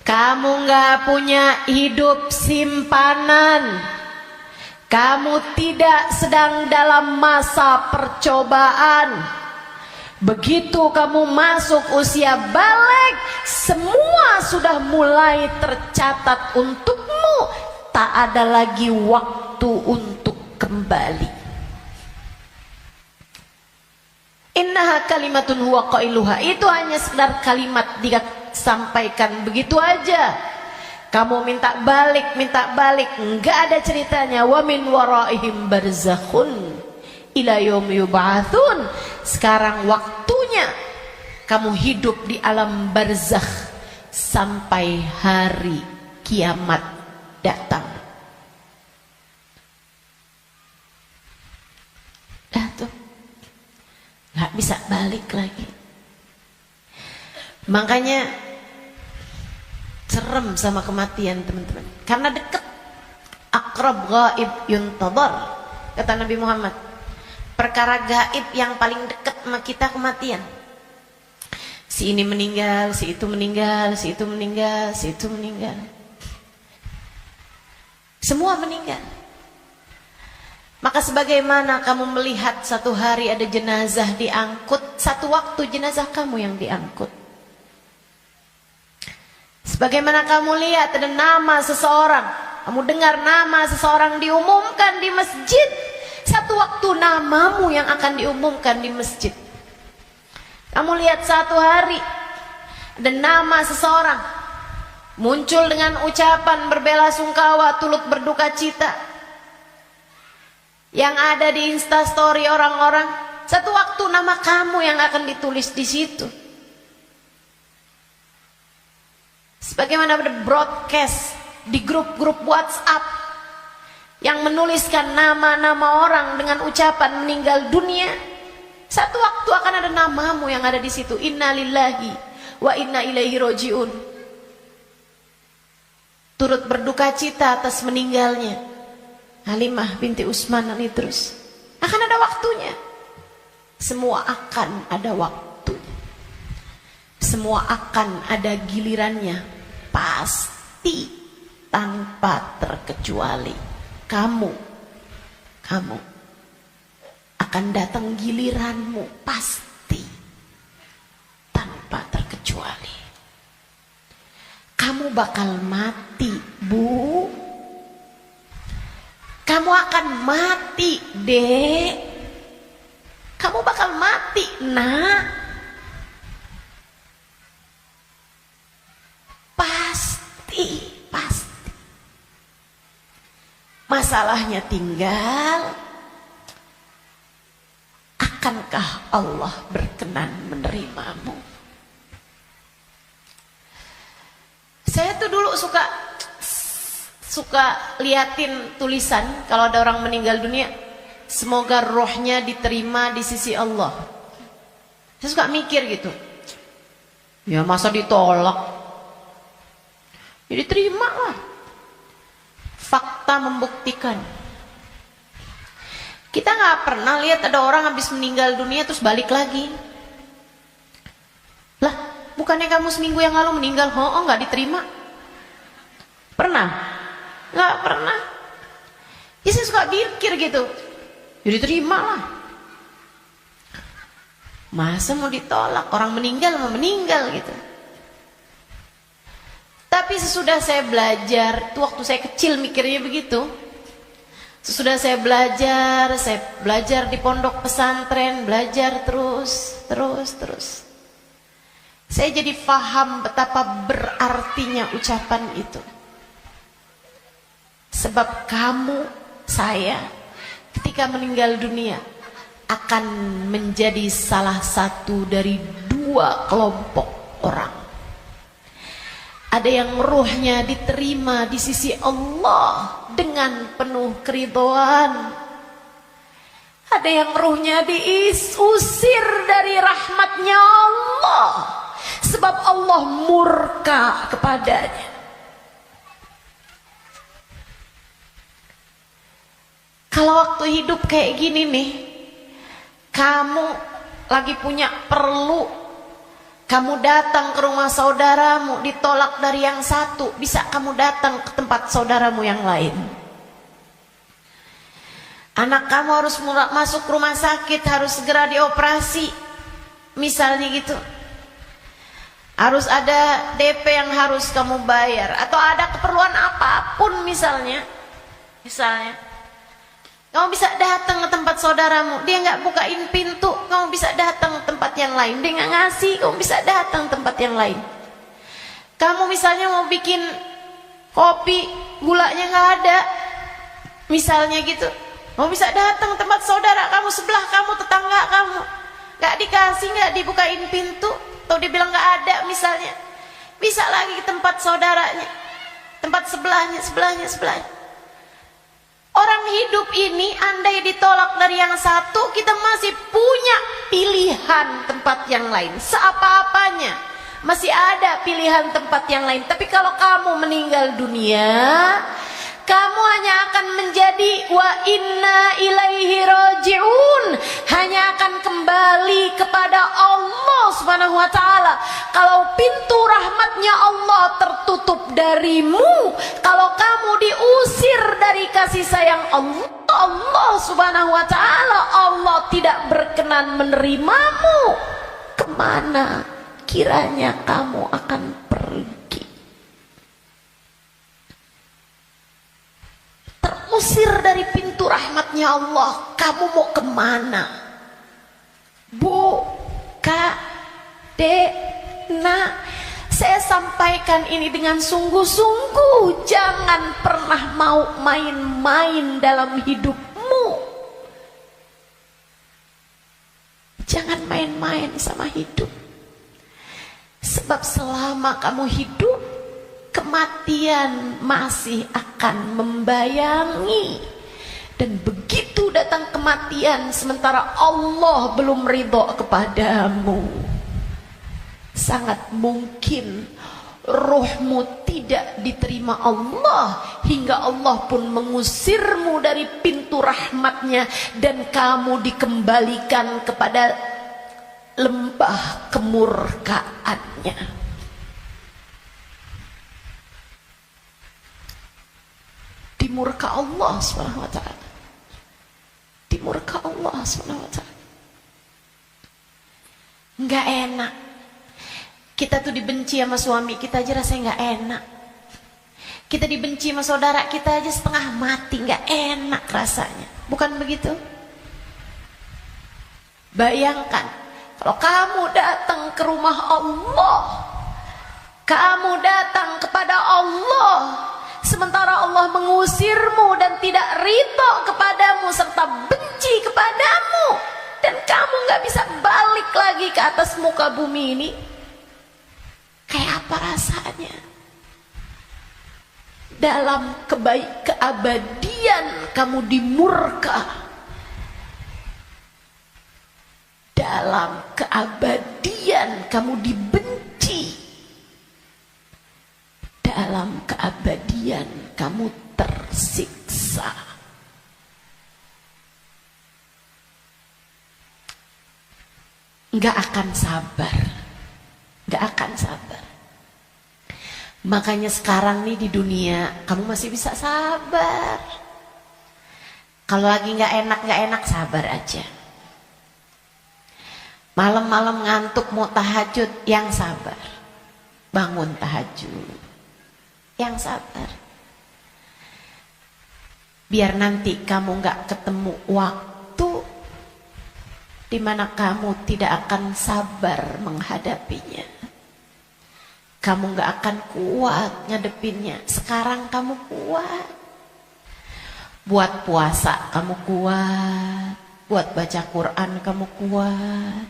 Kamu gak punya hidup simpanan. Kamu tidak sedang dalam masa percobaan. Begitu kamu masuk usia balik, semua sudah mulai tercatat untukmu. Tak ada lagi waktu untuk kembali. Innaha kalimatun huwa qailuha. Itu hanya sekedar kalimat disampaikan begitu aja. Kamu minta balik, enggak ada ceritanya. Wa min waraihim barzakhun ila yaumi yub'atsun. Sekarang waktunya kamu hidup di alam barzakh sampai hari kiamat datang. Dah tuh. nggak bisa balik lagi. Makanya serem sama kematian teman-teman, karena dekat. Aqrab ghaib yuntadhar, kata Nabi Muhammad. Perkara gaib yang paling dekat sama kita kematian. Si ini meninggal, si itu meninggal, si itu meninggal, si itu meninggal. Semua meninggal. Maka sebagaimana kamu melihat satu hari ada jenazah diangkut, satu waktu jenazah kamu yang diangkut. Sebagaimana kamu lihat ada nama seseorang, kamu dengar nama seseorang diumumkan di masjid, satu waktu namamu yang akan diumumkan di masjid. Kamu lihat satu hari ada nama seseorang muncul dengan ucapan berbelasungkawa, turut berduka cita, yang ada di Instastory orang-orang, satu waktu nama kamu yang akan ditulis di situ. Sebagaimana ada broadcast di grup-grup WhatsApp yang menuliskan nama-nama orang dengan ucapan meninggal dunia, satu waktu akan ada namamu yang ada di situ. Inna lillahi wa inna ilaihi rojiun. Turut berduka cita atas meninggalnya Halimah binti Utsman al-Idrus. Akan ada waktunya. Semua akan ada waktunya. Semua akan ada gilirannya. Pasti tanpa terkecuali. Kamu akan datang giliranmu, pasti tanpa terkecuali. Kamu bakal mati, Bu. Kamu akan mati, Dek. Kamu bakal mati, Nak. Pasti. Masalahnya tinggal, akankah Allah berkenan menerimamu? Saya tuh dulu suka liatin tulisan kalau ada orang meninggal dunia, semoga rohnya diterima di sisi Allah. Saya suka mikir gitu, ya masa ditolak? Ya diterima lah. Fakta membuktikan. Kita nggak pernah lihat ada orang habis meninggal dunia terus balik lagi. Lah, bukannya kamu seminggu yang lalu meninggal? Oh, nggak diterima? Pernah? Nggak pernah. Ya saya suka pikir gitu. Jadi terima lah. Masa mau ditolak? Orang meninggal mau meninggal gitu. Tapi sesudah saya belajar, itu waktu saya kecil mikirnya begitu. Sesudah saya belajar di pondok pesantren, belajar terus. Saya jadi paham betapa berartinya ucapan itu. Sebab kamu, saya, ketika meninggal dunia akan menjadi salah satu dari dua kelompok orang. Ada yang ruhnya diterima di sisi Allah dengan penuh keridhaan. Ada yang ruhnya diusir dari rahmatnya Allah, sebab Allah murka kepadanya. Kalau waktu hidup kayak gini nih, kamu lagi punya perlu, kamu datang ke rumah saudaramu, ditolak dari yang satu, bisa kamu datang ke tempat saudaramu yang lain. Anak kamu harus masuk rumah sakit, harus segera dioperasi, misalnya gitu. Harus ada DP yang harus kamu bayar, atau ada keperluan apapun misalnya. Kamu bisa datang ke tempat saudaramu, dia nggak bukain pintu, kamu bisa datang ke tempat yang lain. Dia nggak ngasih, kamu bisa datang ke tempat yang lain. Kamu misalnya mau bikin kopi, gulanya nggak ada, misalnya gitu, kamu bisa datang ke tempat saudara kamu, sebelah kamu, tetangga kamu, nggak dikasih, nggak dibukain pintu, atau dia bilang nggak ada misalnya, bisa lagi ke tempat saudaranya, tempat sebelahnya. Orang hidup ini andai ditolak dari yang satu, kita masih punya pilihan pilihan tempat yang lain. Seapa-apanya masih ada pilihan tempat yang lain. Tapi kalau kamu meninggal dunia, kamu hanya akan menjadi wa inna ilaihi raji'un, hanya akan kembali kepada Allah Subhanahu wa taala. Kalau pintu rahmatnya Allah tertutup darimu, kalau kamu diusir dari kasih sayang Allah Subhanahu wa taala, Allah tidak berkenan menerimamu, kemana kiranya kamu akan pergi? Terusir dari pintu rahmatnya Allah, kamu mau kemana? Bu, Kak, Dek, Nak, saya sampaikan ini dengan sungguh-sungguh. Jangan pernah mau main-main dalam hidupmu. Jangan main-main sama hidup. Sebab selama kamu hidup, kematian masih akan membayangi. Dan begitu datang kematian sementara Allah belum ridho kepadamu, sangat mungkin ruhmu tidak diterima Allah, hingga Allah pun mengusirmu dari pintu rahmatnya, dan kamu dikembalikan kepada lembah kemurkaannya. Dimurka Allah Subhanahu wa taala. Dimurka Allah Subhanahu wa taala. Enggak enak. Kita tuh dibenci sama suami kita aja rasanya enggak enak. Kita dibenci sama saudara kita aja setengah mati, enggak enak rasanya. Bukan begitu? Bayangkan kalau kamu datang ke rumah Allah, kamu datang kepada Allah, sementara Allah mengusirmu dan tidak ridho kepadamu serta benci kepadamu, dan kamu gak bisa balik lagi ke atas muka bumi ini, kayak apa rasanya? Dalam keabadian kamu dimurka, dalam keabadian kamu dibenci, dalam keabadian kamu tersiksa. Nggak akan sabar, nggak akan sabar. Makanya sekarang nih di dunia kamu masih bisa sabar. Kalau lagi nggak enak sabar aja. Malam-malam ngantuk mau tahajud, yang sabar. Bangun tahajud, yang sabar. Biar nanti kamu nggak ketemu waktu di mana kamu tidak akan sabar menghadapinya. Kamu nggak akan kuat ngadepinnya. Sekarang kamu kuat. Buat puasa kamu kuat. Buat baca Quran kamu kuat.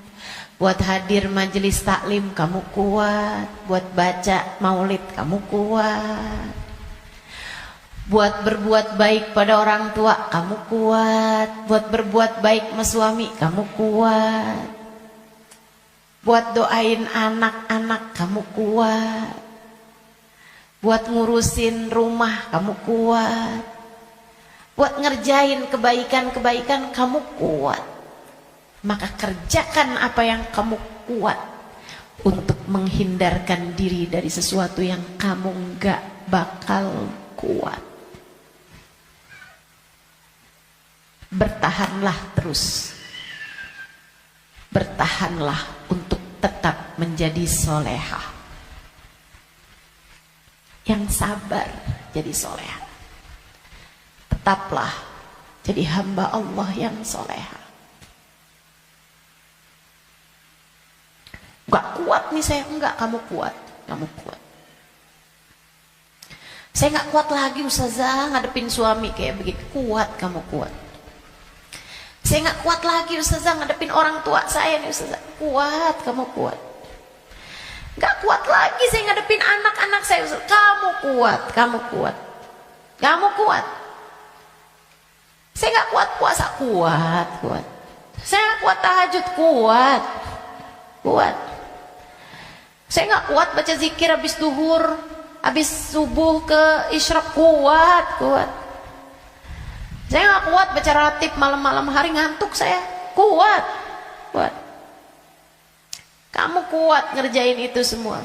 Buat hadir majelis taklim kamu kuat. Buat baca maulid kamu kuat. Buat berbuat baik pada orang tua kamu kuat. Buat berbuat baik sama suami kamu kuat. Buat doain anak-anak kamu kuat. Buat ngurusin rumah kamu kuat. Buat ngerjain kebaikan-kebaikan kamu kuat. Maka kerjakan apa yang kamu kuat untuk menghindarkan diri dari sesuatu yang kamu gak bakal kuat. Bertahanlah terus. Bertahanlah untuk tetap menjadi solehah. Yang sabar jadi solehah. Tetaplah jadi hamba Allah yang solehah. Gak kuat nih saya, enggak, kamu kuat, kamu kuat. Saya gak kuat lagi Ustazah ngadepin suami kayak begitu. Kuat, kamu kuat. Saya gak kuat lagi Ustazah ngadepin orang tua saya nih Ustazah. Kuat, kamu kuat. Gak kuat lagi saya ngadepin anak-anak saya Ustazah. Kamu kuat, kamu kuat. Kamu kuat. Saya gak kuat puasa, kuat, kuat. Saya gak kuat tahajud, kuat. Kuat. Saya nggak kuat baca zikir habis duhur, habis subuh ke isyraq. Kuat. Saya nggak kuat baca ratib malam-malam hari, ngantuk saya. Kuat. Kamu kuat ngerjain itu semua.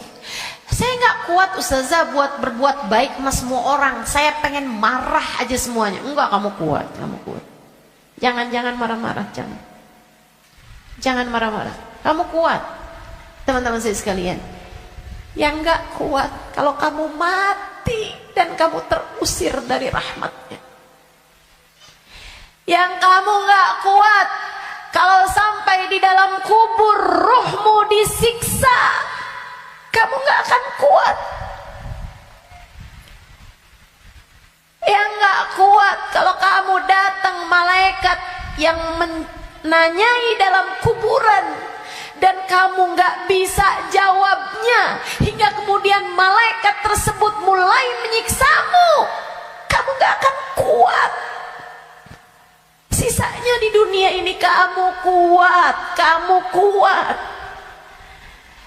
Saya nggak kuat ustazah buat berbuat baik sama semua orang. Saya pengen marah aja semuanya. Enggak, kamu kuat. Jangan marah-marah, jangan marah-marah. Kamu kuat, teman-teman saya sekalian. Yang nggak kuat kalau kamu mati dan kamu terusir dari rahmatnya. Yang kamu nggak kuat kalau sampai di dalam kubur ruhmu disiksa, kamu nggak akan kuat. Yang nggak kuat kalau kamu datang malaikat yang menanyai dalam kuburan dan kamu nggak bisa jawabnya, hingga kemudian malaikat tersebut mulai menyiksamu, kamu nggak akan kuat. Sisanya di dunia ini kamu kuat.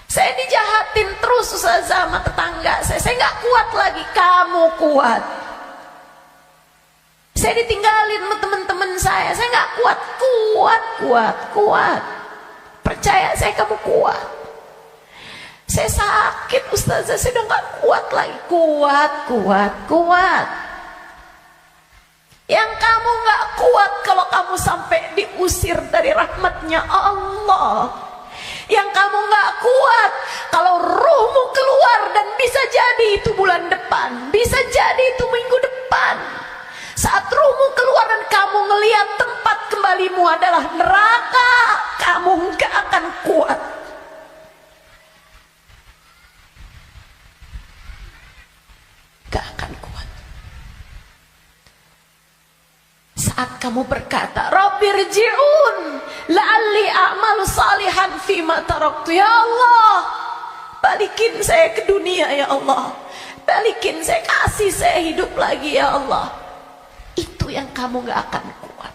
Saya dijahatin terus sama tetangga saya nggak kuat lagi. Kamu kuat. Saya ditinggalin sama teman-teman saya nggak kuat. Percaya saya, kamu kuat. Saya sakit ustazah, saya udah nggak kuat lagi. Kuat. Yang kamu nggak kuat kalau kamu sampai diusir dari rahmatnya Allah. Yang kamu nggak kuat kalau ruhmu keluar, dan bisa jadi itu bulan depan, bisa jadi itu minggu depan. Saat ruhmu keluar dan kamu ngelihat tempat kembalimu adalah neraka, kamu nggak akan kuat. Gak akan kuat. Saat kamu berkata, Rabbirji'un la'alli a'malu salihan fima taraktu. Ya Allah, balikin saya ke dunia ya Allah. Balikin saya, kasih saya hidup lagi ya Allah. Itu yang kamu gak akan kuat.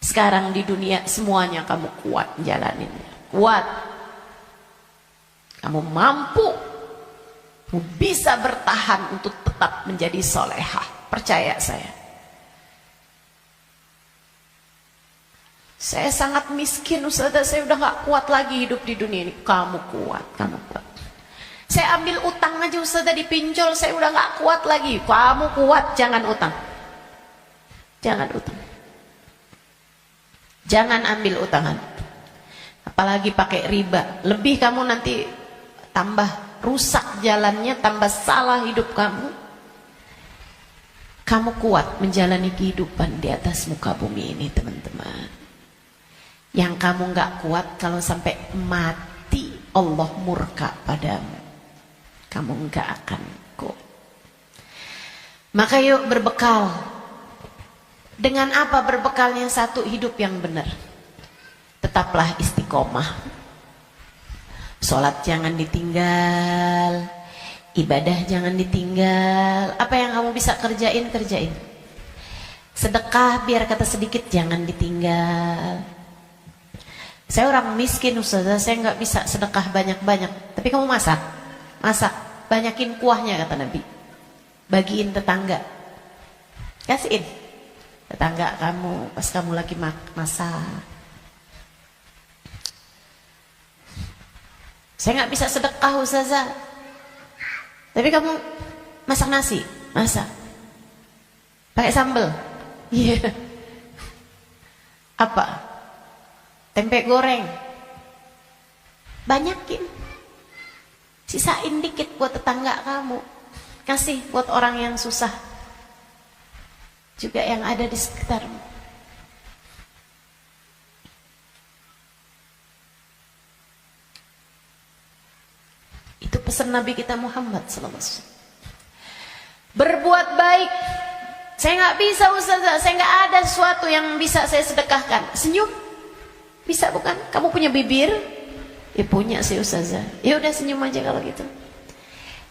Sekarang di dunia semuanya kamu kuat jalaninnya. Kuat. Kamu mampu, kamu bisa bertahan untuk tetap menjadi solehah. Percaya saya. Saya sangat miskin ustazah, saya udah gak kuat lagi hidup di dunia ini. Kamu kuat. Saya ambil utang aja ustazah, dipinjol, saya udah gak kuat lagi. Kamu kuat, jangan utang. Jangan ambil utangan. Apalagi pakai riba. Lebih kamu nanti tambah rusak jalannya, tambah salah hidup kamu. Kamu kuat menjalani kehidupan di atas muka bumi ini, teman-teman. Yang kamu gak kuat kalau sampai mati Allah murka padamu, kamu gak akan kuat. Maka yuk berbekal. Dengan apa berbekalnya? Satu, hidup yang benar. Tetaplah istiqomah. Sholat jangan ditinggal, ibadah jangan ditinggal. Apa yang kamu bisa kerjain. Sedekah biar kata sedikit jangan ditinggal. Saya orang miskin ustazah, saya nggak bisa sedekah banyak-banyak. Tapi kamu masak, banyakin kuahnya kata Nabi. Bagiin tetangga, kasihin tetangga kamu pas kamu lagi masak. Saya nggak bisa sedekah ustazah, tapi kamu masak nasi, pakai sambal, iya. Apa? Tempe goreng, banyakin, sisain dikit buat tetangga kamu, kasih buat orang yang susah juga yang ada di sekitarmu. Itu pesan Nabi kita Muhammad SAW. Berbuat baik. Saya nggak bisa ustazah, saya nggak ada sesuatu yang bisa saya sedekahkan. Senyum bisa bukan? Kamu punya bibir? Ya punya sih ustazah. Ya udah senyum aja kalau gitu.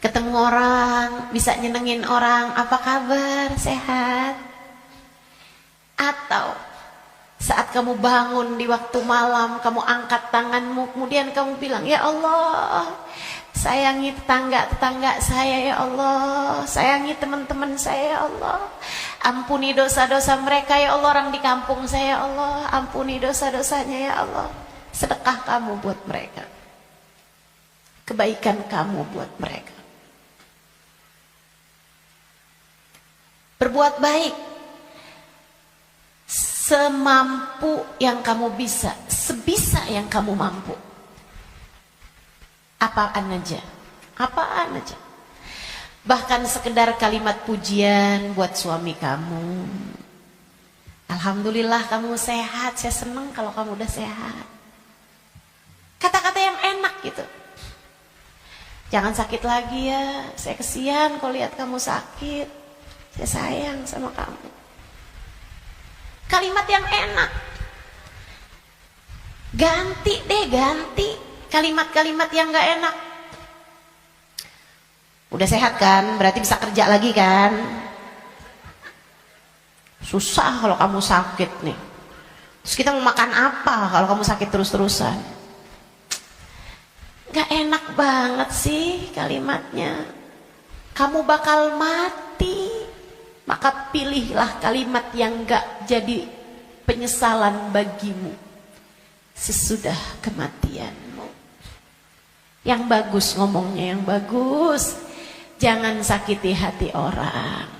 Ketemu orang, bisa nyenengin orang, apa kabar? Sehat? Atau Saat kamu bangun di waktu malam, kamu angkat tanganmu, kemudian kamu bilang, ya Allah, sayangi tetangga-tetangga saya ya Allah, sayangi teman-teman saya ya Allah, ampuni dosa-dosa mereka ya Allah, orang di kampung saya ya Allah, ampuni dosa-dosanya ya Allah. Sedekah kamu buat mereka, kebaikan kamu buat mereka. Berbuat baik semampu yang kamu bisa, sebisa yang kamu mampu. Apaan aja, apaan aja. Bahkan sekedar kalimat pujian buat suami kamu. Alhamdulillah kamu sehat, saya senang kalau kamu udah sehat. Kata-kata yang enak gitu. Jangan sakit lagi ya, saya kesian kalau lihat kamu sakit. Saya sayang sama kamu. Kalimat yang enak. Ganti deh, ganti kalimat-kalimat yang gak enak. Udah sehat kan, berarti bisa kerja lagi kan. Susah kalau kamu sakit nih. Terus kita mau makan apa kalau kamu sakit terus-terusan? Gak enak banget sih kalimatnya. Kamu bakal mati, maka pilihlah kalimat yang gak jadi penyesalan bagimu sesudah kematianmu. Yang bagus ngomongnya, yang bagus. Jangan sakiti hati orang.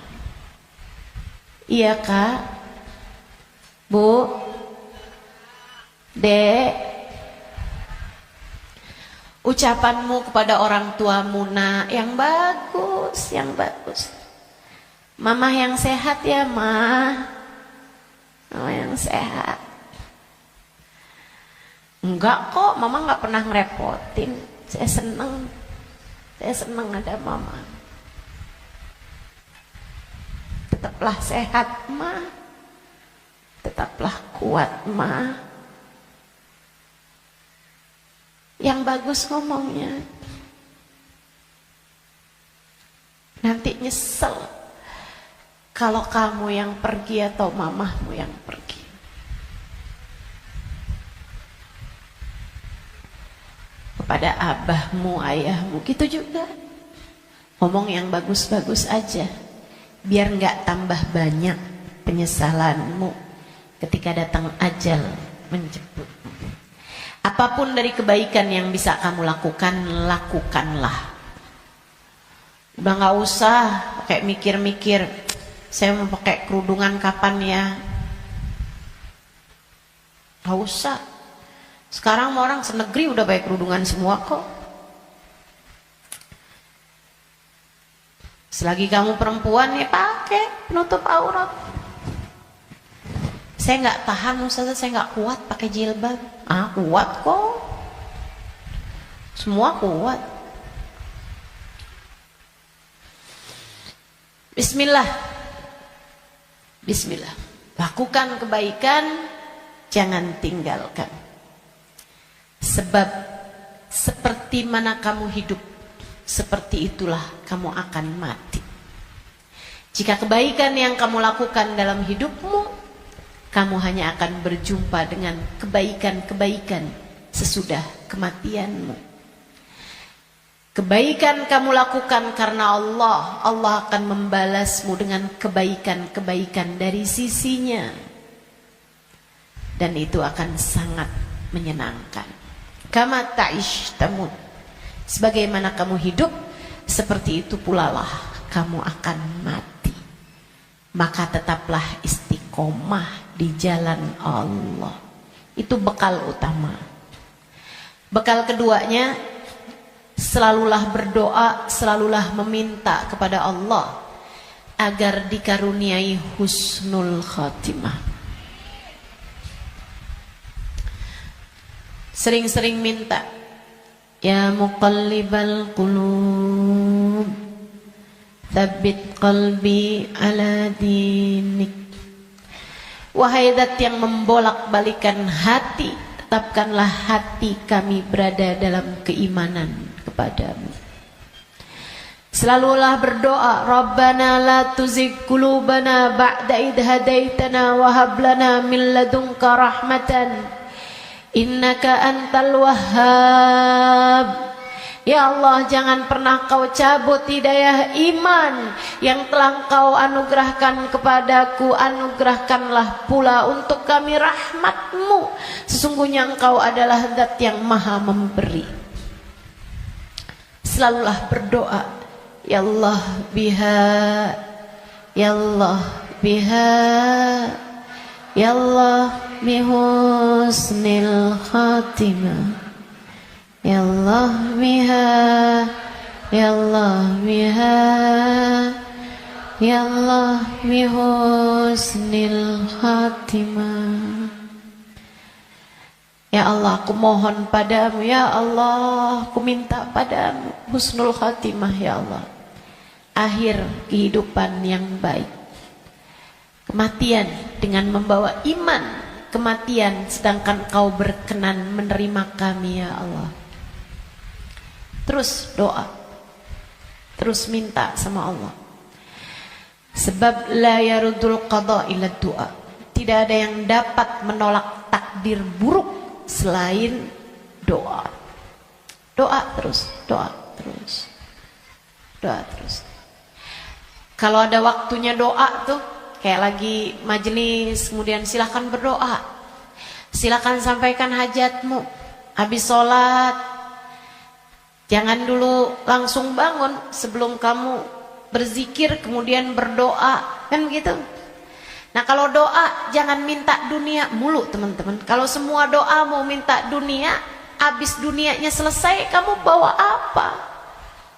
Iya Kak, Bu, Dek, ucapanmu kepada orang tuamu nak yang bagus, yang bagus. Mama yang sehat ya Ma, mama yang sehat. Enggak kok, mama nggak pernah ngerepotin. Saya seneng ada mama. Tetaplah sehat Ma, tetaplah kuat Ma. Yang bagus ngomongnya. Nanti nyesel kalau kamu yang pergi atau mamahmu yang pergi. Kepada abahmu, ayahmu, gitu juga. Ngomong yang bagus-bagus aja. Biar nggak tambah banyak penyesalanmu ketika datang ajal menjemputmu. Apapun dari kebaikan yang bisa kamu lakukan, lakukanlah. Udah nggak usah kayak mikir-mikir, saya mau pakai kerudungan kapan ya? Nggak usah. Sekarang orang senegeri udah pakai kerudungan semua kok. Selagi kamu perempuan ya pakai penutup aurat. Saya nggak tahan Ustazah, saya nggak kuat pakai jilbab. Ah kuat kok. Semua kuat. Bismillah. Bismillah. Lakukan kebaikan, jangan tinggalkan. Sebab seperti mana kamu hidup, seperti itulah kamu akan mati. Jika kebaikan yang kamu lakukan dalam hidupmu, kamu hanya akan berjumpa dengan kebaikan-kebaikan sesudah kematianmu. Kebaikan kamu lakukan karena Allah, Allah akan membalasmu dengan kebaikan-kebaikan dari sisinya. Dan itu akan sangat menyenangkan. Kama ta'ish tamut. Sebagaimana kamu hidup, seperti itu pula lah kamu akan mati. Maka tetaplah istiqomah di jalan Allah. Itu bekal utama. Bekal keduanya, selalulah berdoa, selalulah meminta kepada Allah agar dikaruniai husnul khatimah. Sering-sering minta, ya muqallibal qulub, tsabbit qalbi ala dinik. Wahai zat yang membolak-balikan hati, tetapkanlah hati kami berada dalam keimanan kepadamu. Selalulah berdoa, Rabbana la tuzigh qulubana ba'da idh hadaitana wa hab lana min ladunka rahmatan innaka antal wahhab. Ya Allah, jangan pernah kau cabut hidayah iman yang telah kau anugerahkan kepadaku. Anugerahkanlah pula untuk kami rahmatmu. Sesungguhnya engkau adalah zat yang maha memberi. Selalulah berdoa, Ya Allah biha, Ya Allah biha, Ya Allah bihusnil khatimah, Ya Allah biha, Ya Allah biha, Ya Allah bihusnil khatimah. Ya Allah, aku mohon padamu, Ya Allah, aku minta padamu husnul khatimah, Ya Allah, akhir kehidupan yang baik, kematian dengan membawa iman, kematian sedangkan kau berkenan menerima kami, Ya Allah. Terus doa, terus minta sama Allah. Sebab la yarudul qada illa doa. Tidak ada yang dapat menolak takdir buruk selain doa. Doa terus, doa terus, doa terus. Kalau ada waktunya doa tuh, kayak lagi majelis, kemudian silakan berdoa, silakan sampaikan hajatmu. Habis sholat, jangan dulu langsung bangun, sebelum kamu berzikir kemudian berdoa, kan begitu. Nah kalau doa jangan minta dunia mulu teman-teman. Kalau semua doa mau minta dunia, habis dunianya selesai kamu bawa apa?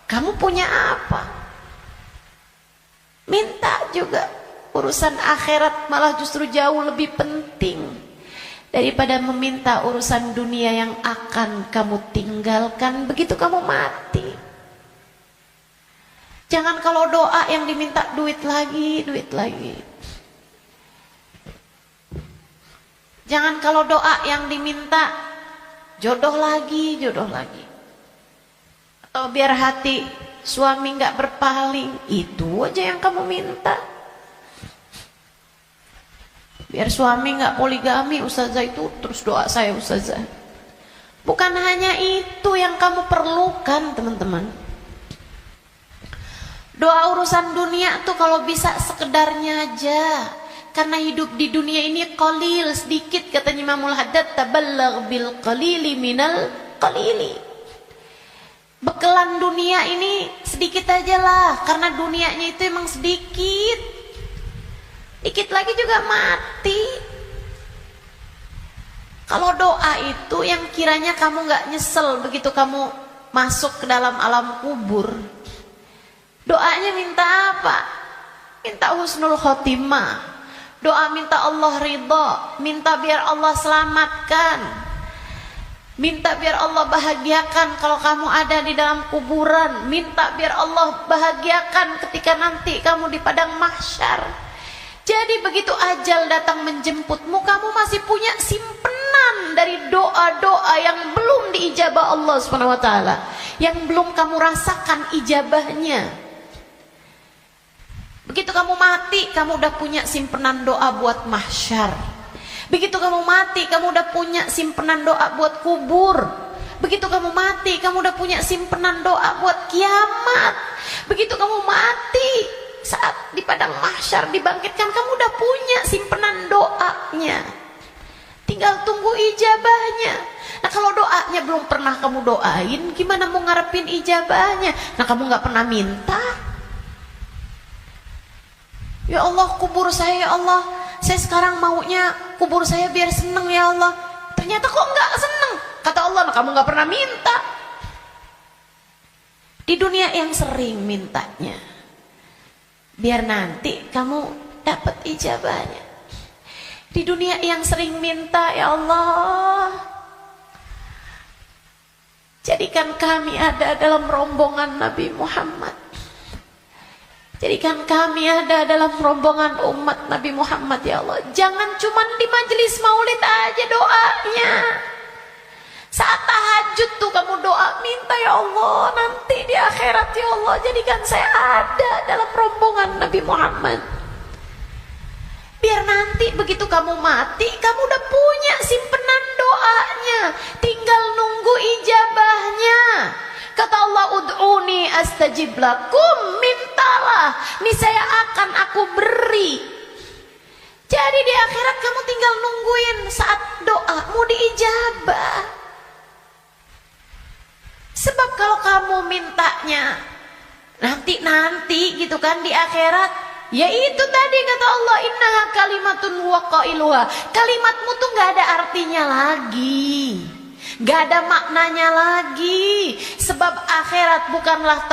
Kamu punya apa? Minta juga. Urusan akhirat malah justru jauh lebih penting daripada meminta urusan dunia yang akan kamu tinggalkan begitu kamu mati. Jangan kalau doa yang diminta duit lagi, duit lagi. Jangan kalau doa yang diminta jodoh lagi, jodoh lagi. Atau biar hati suami nggak berpaling, itu aja yang kamu minta. Biar suami nggak poligami, ustazah, itu terus doa saya ustazah. Bukan hanya itu yang kamu perlukan teman-teman. Doa urusan dunia tuh kalau bisa sekedarnya aja. Karena hidup di dunia ini qalil, sedikit, katanya Imamul Haddad, tabalagh bil qalili minal qalili. Bekelan dunia ini sedikit aja lah, karena dunianya itu emang sedikit. Dikit lagi juga mati. Kalau doa itu yang kiranya kamu gak nyesel begitu kamu masuk ke dalam alam kubur. Doanya minta apa? Minta husnul khotimah. Doa minta Allah ridha, minta biar Allah selamatkan, minta biar Allah bahagiakan kalau kamu ada di dalam kuburan, minta biar Allah bahagiakan ketika nanti kamu di padang mahsyar. Jadi begitu ajal datang menjemputmu, kamu masih punya simpenan dari doa-doa yang belum diijabah Allah SWT, yang belum kamu rasakan ijabahnya. Begitu kamu mati, kamu udah punya simpenan doa buat mahsyar. Begitu kamu mati, kamu udah punya simpenan doa buat kubur. Begitu kamu mati, kamu udah punya simpenan doa buat kiamat. Begitu kamu mati, saat di padang mahsyar dibangkitkan, kamu udah punya simpenan doanya, tinggal tunggu ijabahnya. Nah kalau doanya belum pernah kamu doain, gimana mau ngarepin ijabahnya? Nah kamu gak pernah minta, ya Allah kubur saya, ya Allah saya sekarang maunya kubur saya biar seneng, ya Allah. Ternyata kok gak seneng, kata Allah, nah kamu gak pernah minta. Di dunia yang sering mintanya, biar nanti kamu dapat ijabahnya. Di dunia yang sering minta, ya Allah, jadikan kami ada dalam rombongan Nabi Muhammad. Jadikan kami ada dalam rombongan umat Nabi Muhammad, ya Allah. Jangan cuma di majelis maulid aja doanya. Saat tahajud tuh kamu doa, minta ya Allah, nanti di akhirat ya Allah, jadikan saya ada dalam rombongan Nabi Muhammad. Biar nanti begitu kamu mati, kamu udah punya simpenan doanya, tinggal nunggu ijabahnya. Kata Allah, ud'uni astajib lakum, mintalah, niscaya akan aku beri. Jadi di akhirat kamu tinggal nungguin saat doamu diijabah. Sebab kalau kamu mintanya nanti gitu kan di akhirat, ya itu tadi kata Allah, innaha kalimatun huwa qailuha. Kalimatmu tuh gak ada artinya lagi, gak ada maknanya lagi. Sebab akhirat bukanlah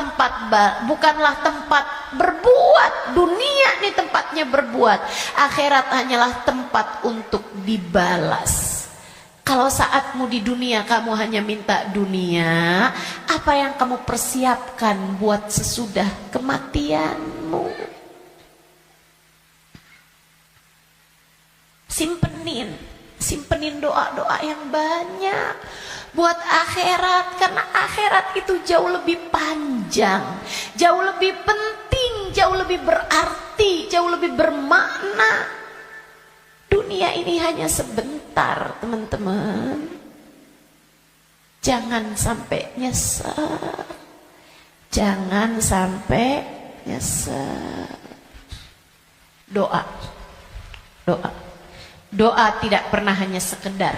tempat berbuat. Dunia nih tempatnya berbuat. Akhirat hanyalah tempat untuk dibalas. Kalau saatmu di dunia kamu hanya minta dunia, apa yang kamu persiapkan buat sesudah kematianmu? Simpenin doa-doa yang banyak buat akhirat, karena akhirat itu jauh lebih panjang, jauh lebih penting, jauh lebih berarti, jauh lebih bermakna. Dunia ini hanya sebentar, teman-teman. Jangan sampai nyesal. Jangan sampai nyesal. Doa tidak pernah hanya sekedar.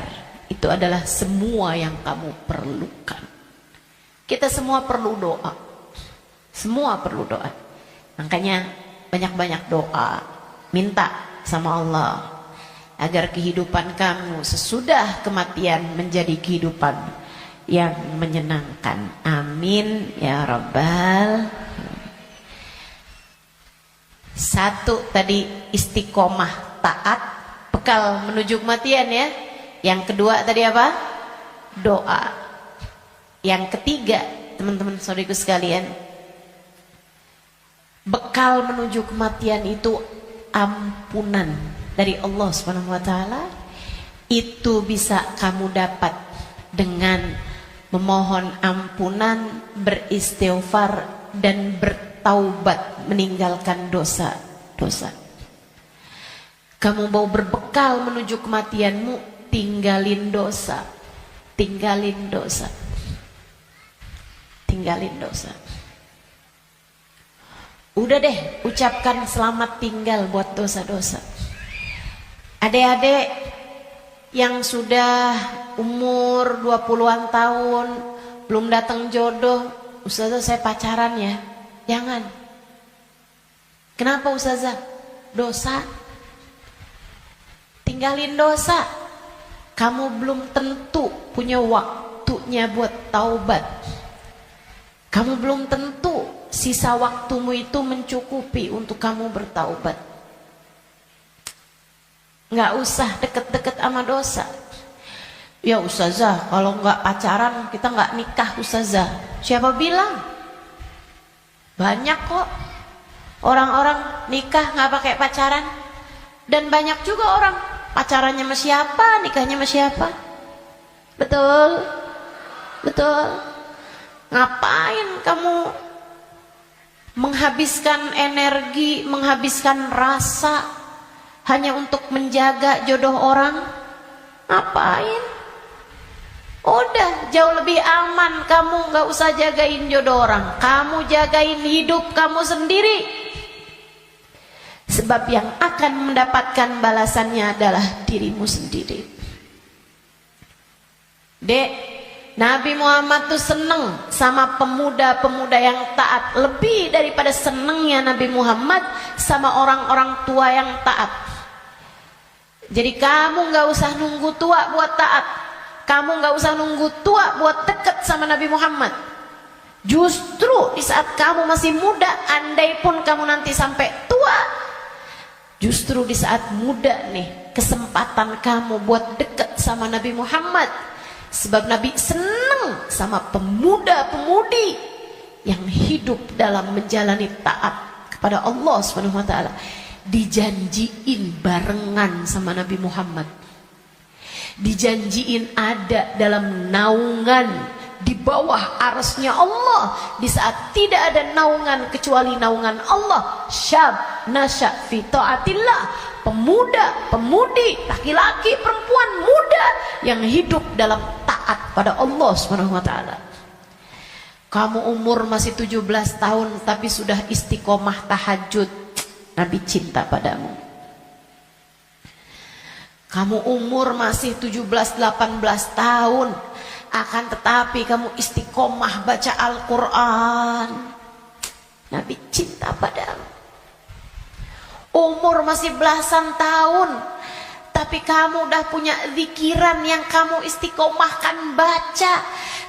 Itu adalah semua yang kamu perlukan. Kita semua perlu doa. Semua perlu doa. Makanya banyak-banyak doa. Minta sama Allah agar kehidupan kamu sesudah kematian menjadi kehidupan yang menyenangkan. Amin ya Rabbal. Satu tadi istiqomah taat, bekal menuju kematian ya. Yang kedua tadi apa? Doa. Yang ketiga, teman-teman saudariku sekalian, bekal menuju kematian itu ampunan dari Allah Subhanahu wa taala. Itu bisa kamu dapat dengan memohon ampunan, beristighfar dan bertaubat, meninggalkan dosa-dosa. Kamu mau berbekal menuju kematianmu, tinggalin dosa. Tinggalin dosa. Tinggalin dosa. Udah deh, ucapkan selamat tinggal buat dosa-dosa. Adik-adik yang sudah umur 20-an tahun belum datang jodoh, Ustazah saya pacaran ya. Jangan. Kenapa Ustazah? Dosa. Tinggalin dosa. Kamu belum tentu punya waktunya buat taubat. Kamu belum tentu sisa waktumu itu mencukupi untuk kamu bertaubat. Nggak usah deket-deket sama dosa. Ya Ustazah, kalau nggak pacaran kita nggak nikah Ustazah. Siapa bilang? Banyak kok orang-orang nikah nggak pakai pacaran. Dan banyak juga orang pacarannya sama siapa, nikahnya sama siapa. Betul? Betul? Ngapain kamu menghabiskan energi, menghabiskan rasa hanya untuk menjaga jodoh orang? Ngapain? Udah jauh lebih aman kamu gak usah jagain jodoh orang. Kamu jagain hidup kamu sendiri. Sebab yang akan mendapatkan balasannya adalah dirimu sendiri. Dek, Nabi Muhammad tuh seneng sama pemuda-pemuda yang taat. Lebih daripada senengnya Nabi Muhammad sama orang-orang tua yang taat. Jadi kamu gak usah nunggu tua buat taat. Kamu gak usah nunggu tua buat deket sama Nabi Muhammad. Justru di saat kamu masih muda, andai pun kamu nanti sampai tua, justru di saat muda nih kesempatan kamu buat deket sama Nabi Muhammad. Sebab Nabi senang sama pemuda-pemudi yang hidup dalam menjalani taat kepada Allah Subhanahu wa taala. Dijanjiin barengan sama Nabi Muhammad. Dijanjiin ada dalam naungan, di bawah arasnya Allah, di saat tidak ada naungan kecuali naungan Allah. Syab nasya fi taatillah, pemuda, pemudi, laki-laki, perempuan, muda yang hidup dalam taat pada Allah Subhanahu wa taala. Kamu umur masih 17 tahun tapi sudah istiqomah tahajud, Nabi cinta padamu. Kamu umur masih 17-18 tahun, akan tetapi kamu istiqomah baca Al-Quran, Nabi cinta padamu. Umur masih belasan tahun, tapi kamu udah punya zikiran yang kamu istiqomahkan baca.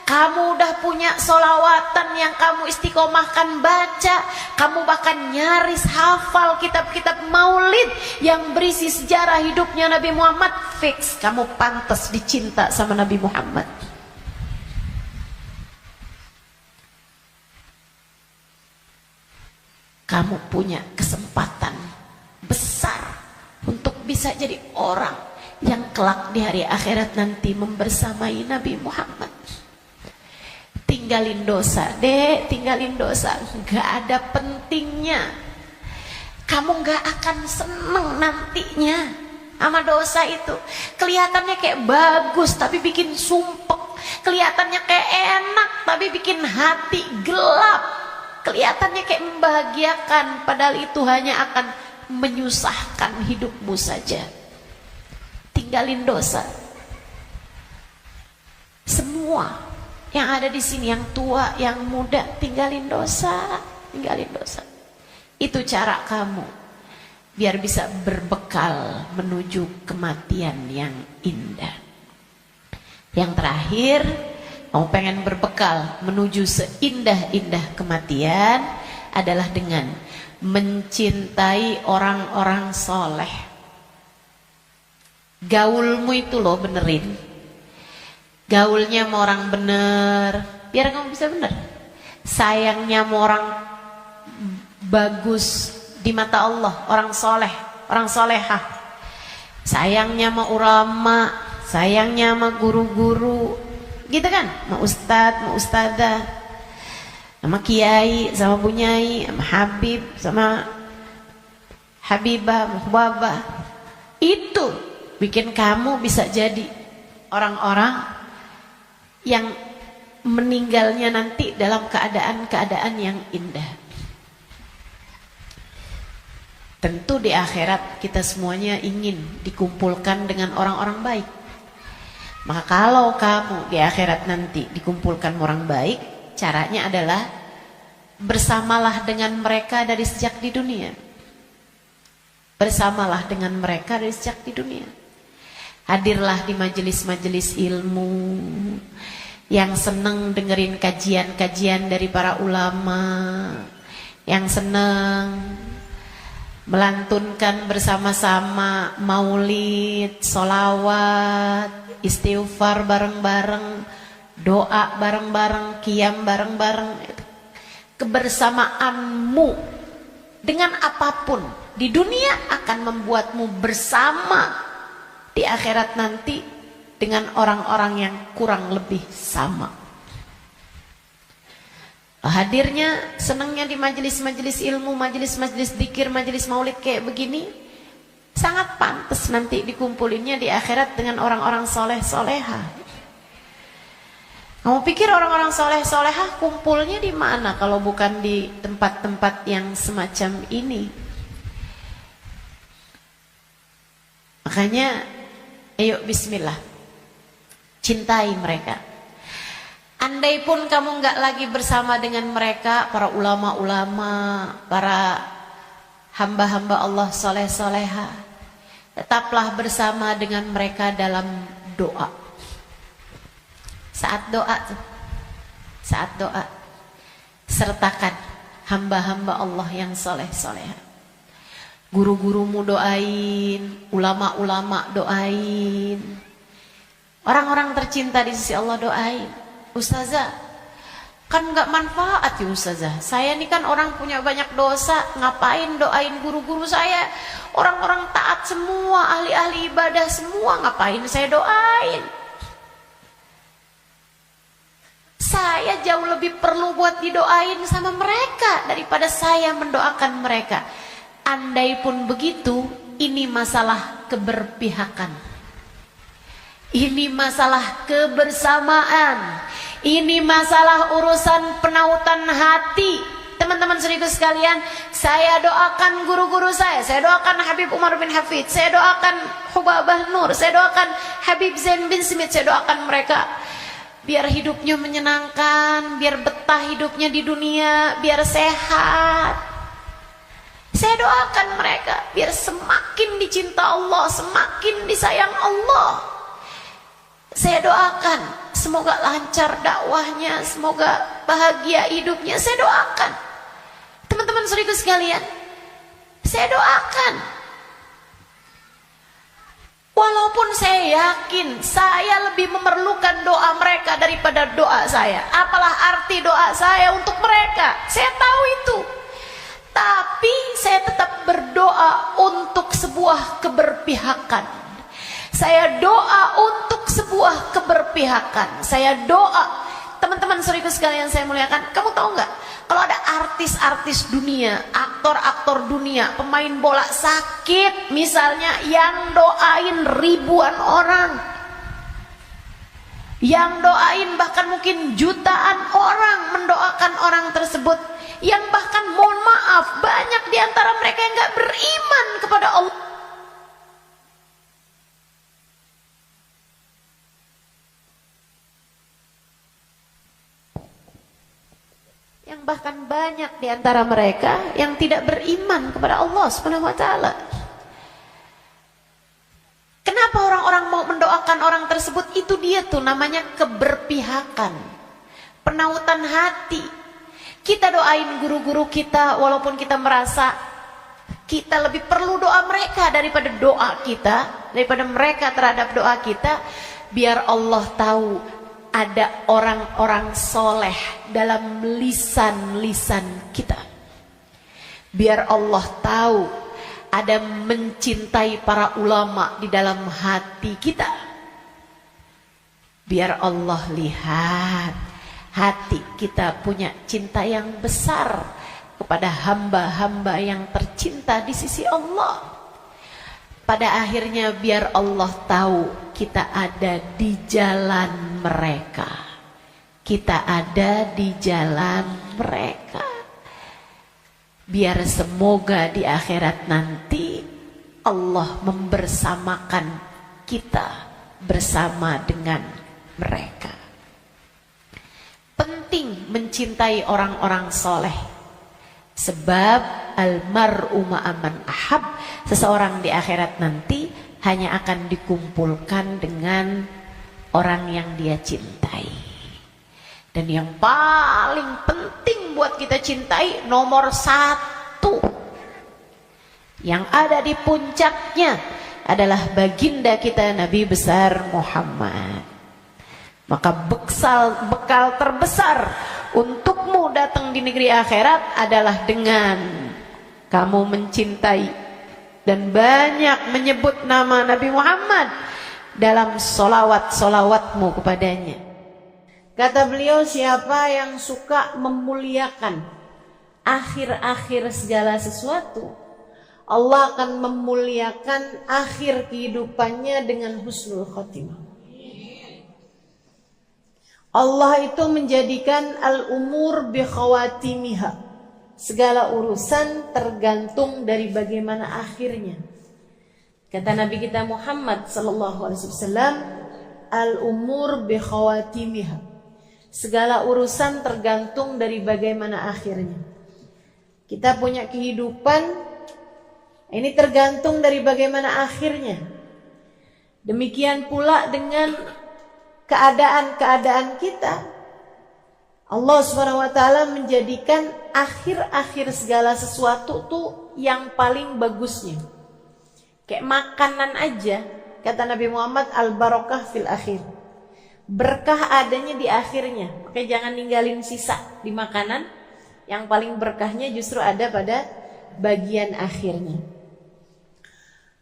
Kamu udah punya solawatan yang kamu istiqomahkan baca. Kamu bahkan nyaris hafal kitab-kitab maulid yang berisi sejarah hidupnya Nabi Muhammad. Fix, kamu pantas dicinta sama Nabi Muhammad. Kamu punya kesempatan besar untuk bisa jadi orang yang kelak di hari akhirat nanti membersamai Nabi Muhammad. Tinggalin dosa, dek, tinggalin dosa. Gak ada pentingnya. Kamu gak akan seneng nantinya sama dosa itu. Kelihatannya kayak bagus tapi bikin sumpek. Kelihatannya kayak enak tapi bikin hati gelap. Kelihatannya kayak membahagiakan, padahal itu hanya akan menyusahkan hidupmu saja. Tinggalin dosa. Semua yang ada di sini, yang tua, yang muda, tinggalin dosa, tinggalin dosa. Itu cara kamu biar bisa berbekal menuju kematian yang indah. Yang terakhir, kamu pengen berbekal menuju seindah-indah kematian adalah dengan mencintai orang-orang soleh. Gaulmu itu loh benerin. Gaulnya sama orang bener, biar kamu bisa bener. Sayangnya sama orang bagus di mata Allah, orang soleh, orang solehah. Sayangnya sama ulama, sayangnya sama guru-guru, gitu kan? Sama ustadz, sama ustadzah, sama kiai, sama bunyai, sama habib, sama habibah, muhbabah. Itu bikin kamu bisa jadi orang-orang yang meninggalnya nanti dalam keadaan-keadaan yang indah. Tentu di akhirat kita semuanya ingin dikumpulkan dengan orang-orang baik. Maka kalau kamu di akhirat nanti dikumpulkan orang baik, caranya adalah bersamalah dengan mereka dari sejak di dunia. Bersamalah dengan mereka dari sejak di dunia. Hadirlah di majelis-majelis ilmu, yang seneng dengerin kajian-kajian dari para ulama, yang seneng melantunkan bersama-sama maulid, solawat, istighfar bareng-bareng, doa bareng-bareng, qiyam bareng-bareng. Kebersamaanmu dengan apapun di dunia akan membuatmu bersama di akhirat nanti dengan orang-orang yang kurang lebih sama. Hadirnya, senangnya di majelis-majelis ilmu, majelis-majelis zikir, majelis maulid kayak begini, sangat pantas nanti dikumpulinnya di akhirat dengan orang-orang soleh-solehah. Kamu pikir orang-orang soleh-solehah kumpulnya di mana kalau bukan di tempat-tempat yang semacam ini? Makanya ayo bismillah, cintai mereka. Andai pun kamu nggak lagi bersama dengan mereka, para ulama-ulama, para hamba-hamba Allah soleh-soleha, tetaplah bersama dengan mereka dalam doa. Saat doa tuh, saat doa, sertakan hamba-hamba Allah yang soleh-soleha. Guru-gurumu doain, ulama-ulama doain, orang-orang tercinta di sisi Allah doain. Ustazah, kan nggak manfaat ya ustazah. Saya ini kan orang punya banyak dosa, ngapain doain guru-guru saya? Orang-orang taat semua, ahli-ahli ibadah semua, ngapain saya doain? jauh lebih perlu buat didoain sama mereka daripada saya mendoakan mereka. Andai pun begitu, ini masalah keberpihakan. Ini masalah kebersamaan. Ini masalah urusan penautan hati. Teman-teman saudaraku sekalian, saya doakan guru-guru saya doakan Habib Umar bin Hafid, saya doakan Hubabah Nur, saya doakan Habib Zain bin Smith, saya doakan mereka biar hidupnya menyenangkan, biar betah hidupnya di dunia, biar sehat. Saya doakan mereka biar semakin dicinta Allah, semakin disayang Allah. Saya doakan semoga lancar dakwahnya, semoga bahagia hidupnya. Saya doakan. Teman-teman saudaraku sekalian, saya doakan. Walaupun saya yakin saya lebih memerlukan doa mereka daripada doa saya. Apalah arti doa saya untuk mereka? Saya tahu itu. Tapi saya tetap berdoa untuk sebuah keberpihakan. Saya doa untuk sebuah keberpihakan. Saya doa. Teman-teman saudaraku sekalian saya muliakan, kamu tahu nggak? Kalau ada artis-artis dunia, aktor-aktor dunia, pemain bola sakit misalnya, yang doain ribuan orang, yang doain bahkan mungkin jutaan orang mendoakan orang tersebut, yang bahkan mohon maaf banyak diantara mereka yang nggak beriman kepada Allah. Yang bahkan banyak di antara mereka yang tidak beriman kepada Allah Subhanahu wa taala. Kenapa orang-orang mau mendoakan orang tersebut? Itu dia tuh namanya keberpihakan, penautan hati. Kita doain guru-guru kita walaupun kita merasa kita lebih perlu doa mereka daripada doa kita, daripada mereka terhadap doa kita, biar Allah tahu ada orang-orang soleh dalam lisan-lisan kita. Biar Allah tahu ada mencintai para ulama di dalam hati kita. Biar Allah lihat hati kita punya cinta yang besar kepada hamba-hamba yang tercinta di sisi Allah. Pada akhirnya biar Allah tahu kita ada di jalan mereka. Kita ada di jalan mereka. Biar semoga di akhirat nanti Allah membersamakan kita bersama dengan mereka. Penting mencintai orang-orang soleh. Sebab almar'u ma'aman ahab, seseorang di akhirat nanti hanya akan dikumpulkan dengan orang yang dia cintai. Dan yang paling penting buat kita cintai, nomor satu, yang ada di puncaknya adalah baginda kita Nabi besar Muhammad. Maka bekal terbesar untukmu datang di negeri akhirat adalah dengan kamu mencintai dan banyak menyebut nama Nabi Muhammad dalam solawat-solawatmu kepadanya. Kata beliau, siapa yang suka memuliakan akhir-akhir segala sesuatu, Allah akan memuliakan akhir kehidupannya dengan husnul khotimah. Allah itu menjadikan al-umur bi khawatimiha. Segala urusan tergantung dari bagaimana akhirnya. Kata Nabi kita Muhammad sallallahu alaihi wasallam, al-umur bi khawatimiha. Segala urusan tergantung dari bagaimana akhirnya. Kita punya kehidupan, ini tergantung dari bagaimana akhirnya. Demikian pula dengan keadaan-keadaan kita. Allah SWT menjadikan akhir-akhir segala sesuatu tuh yang paling bagusnya. Kayak makanan aja, kata Nabi Muhammad, al-barakah fil akhir. Berkah adanya di akhirnya. Makanya jangan ninggalin sisa di makanan. Yang paling berkahnya justru ada pada bagian akhirnya.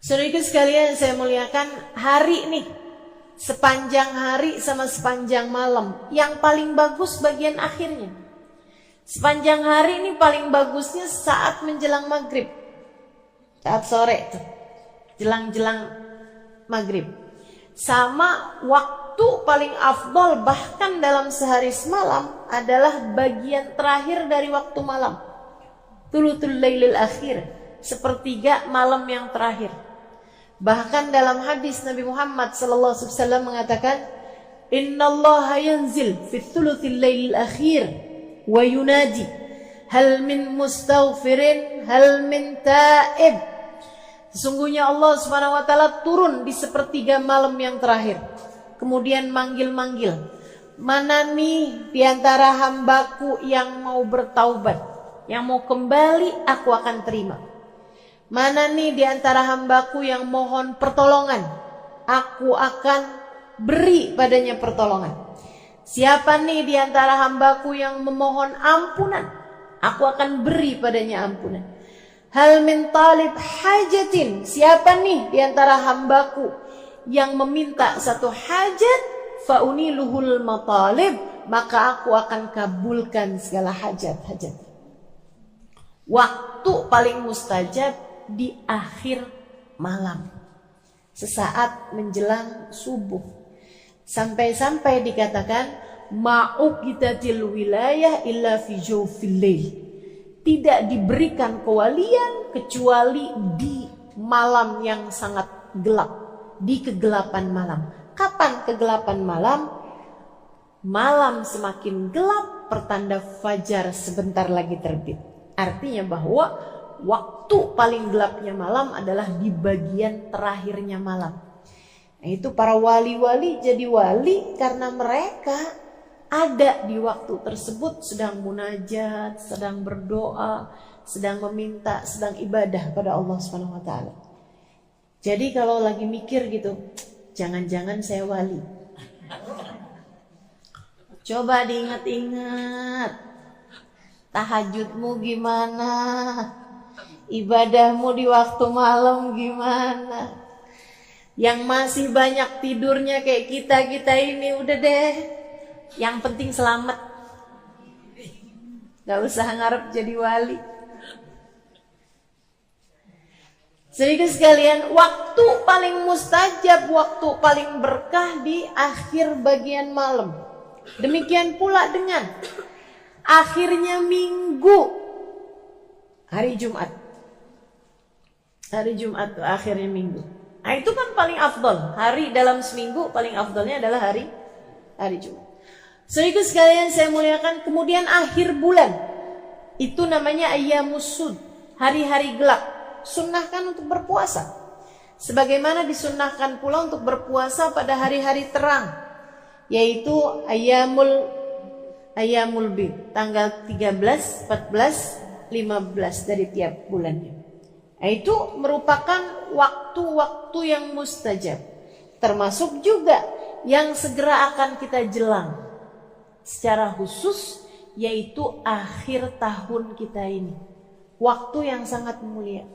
Saudaraku sekalian saya muliakan, hari nih sepanjang hari sama sepanjang malam. Yang paling bagus bagian akhirnya. Sepanjang hari ini paling bagusnya saat menjelang maghrib. Saat sore tuh. Jelang-jelang maghrib. Sama waktu paling afdol bahkan dalam sehari semalam adalah bagian terakhir dari waktu malam. Thuluthul lailil akhir, sepertiga malam yang terakhir. Bahkan dalam hadis Nabi Muhammad sallallahu alaihi wasallam mengatakan, "Innallaha yanzil fi thuluthil lailil akhir wa yunadi hal min mustaghfirin hal min taib." Sesungguhnya Allah Subhanahu wa taala turun di sepertiga malam yang terakhir. Kemudian manggil-manggil, "Mana nih di antara hambaku yang mau bertaubat? Yang mau kembali aku akan terima. Mana nih di antara hambaku yang mohon pertolongan? Aku akan beri padanya pertolongan. Siapa nih di antara hambaku yang memohon ampunan? Aku akan beri padanya ampunan. Hal min talib hajatin. Siapa nih di antara hambaku yang meminta satu hajat? Fauniluhul matalib. Maka aku akan kabulkan segala hajat-hajat." Waktu paling mustajab di akhir malam, sesaat menjelang subuh. Sampai-sampai dikatakan ma'uqitatil wilayah illa fi jawfil lail. Tidak diberikan kewalian kecuali di malam yang sangat gelap, di kegelapan malam. Kapan kegelapan malam? Malam semakin gelap, pertanda fajar sebentar lagi terbit. Artinya bahwa waktu paling gelapnya malam adalah di bagian terakhirnya malam. Nah, itu para wali-wali jadi wali karena mereka ada di waktu tersebut sedang munajat, sedang berdoa, sedang meminta, sedang ibadah pada Allah Subhanahu wa taala. Jadi kalau lagi mikir gitu, jangan-jangan saya wali. Coba diingat-ingat. Tahajudmu gimana? Ibadahmu di waktu malam gimana? Yang masih banyak tidurnya kayak kita ini udah deh. Yang penting selamat. Gak usah ngarep jadi wali. Sedikit sekalian, waktu paling mustajab, waktu paling berkah di akhir bagian malam. Demikian pula dengan akhirnya minggu, hari Jumat. Hari Jumat itu akhirnya minggu. Nah itu kan paling afdol. Hari dalam seminggu paling afdolnya adalah hari Jumat. Sedikit sekalian saya muliakan. Kemudian akhir bulan, itu namanya ayyamus sud, hari-hari gelap. Sunnahkan untuk berpuasa. Sebagaimana disunnahkan pula untuk berpuasa pada hari-hari terang, yaitu Ayyamul Bid, tanggal 13, 14, 15 dari tiap bulannya. Nah, itu merupakan waktu-waktu yang mustajab. Termasuk juga yang segera akan kita jelang secara khusus, yaitu akhir tahun kita ini. Waktu yang sangat mulia.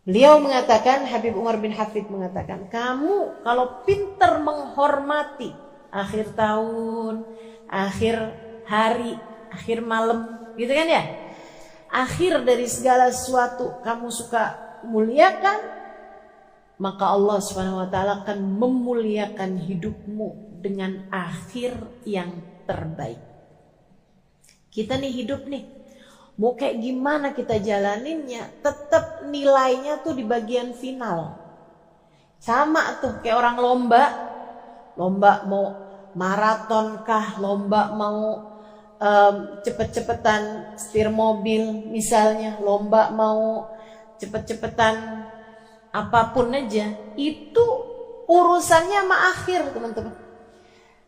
Beliau mengatakan, Habib Umar bin Hafid mengatakan, kamu kalau pintar menghormati akhir tahun, akhir hari, akhir malam, gitu kan ya? Akhir dari segala sesuatu kamu suka muliakan, maka Allah Subhanahu wa taala akan memuliakan hidupmu dengan akhir yang terbaik. Kita nih hidup nih, mau kayak gimana kita jalaninnya, tetap nilainya tuh di bagian final. Sama tuh kayak orang lomba mau maraton kah, lomba mau cepet-cepetan setir mobil misalnya, lomba mau cepet-cepetan apapun aja, itu urusannya sama akhir, teman-teman.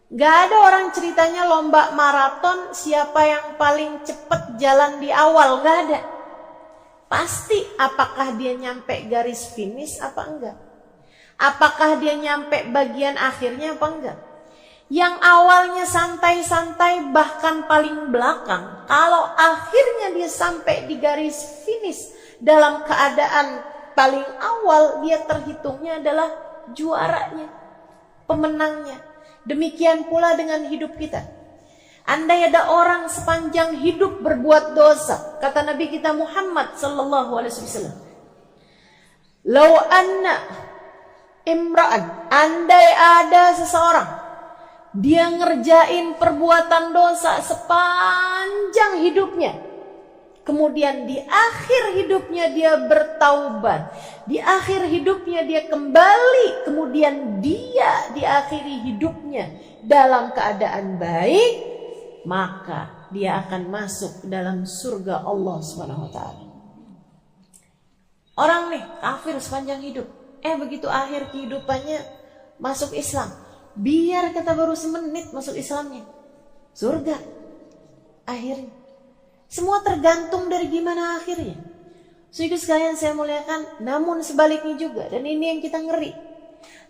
Gak ada orang ceritanya lomba maraton siapa yang paling cepet jalan di awal, gak ada. Pasti apakah dia nyampe garis finish apa enggak, apakah dia nyampe bagian akhirnya apa enggak. Yang awalnya santai-santai bahkan paling belakang, kalau akhirnya dia sampai di garis finish dalam keadaan paling awal, dia terhitungnya adalah juaranya. pemenangnya. Demikian pula dengan hidup kita. Andai ada orang sepanjang hidup berbuat dosa, kata Nabi kita Muhammad sallallahu alaihi wasallam, "Lau anna imra'an," andai ada seseorang dia ngerjain perbuatan dosa sepanjang hidupnya, kemudian di akhir hidupnya dia bertaubat, di akhir hidupnya dia kembali, kemudian dia diakhiri hidupnya dalam keadaan baik, maka dia akan masuk dalam surga Allah SWT. Orang nih kafir sepanjang hidup, begitu akhir kehidupannya masuk Islam, biar kata baru semenit masuk Islamnya, surga akhirnya. Semua tergantung dari gimana akhirnya. Saudara sekalian saya muliakan, namun sebaliknya juga, dan ini yang kita ngeri.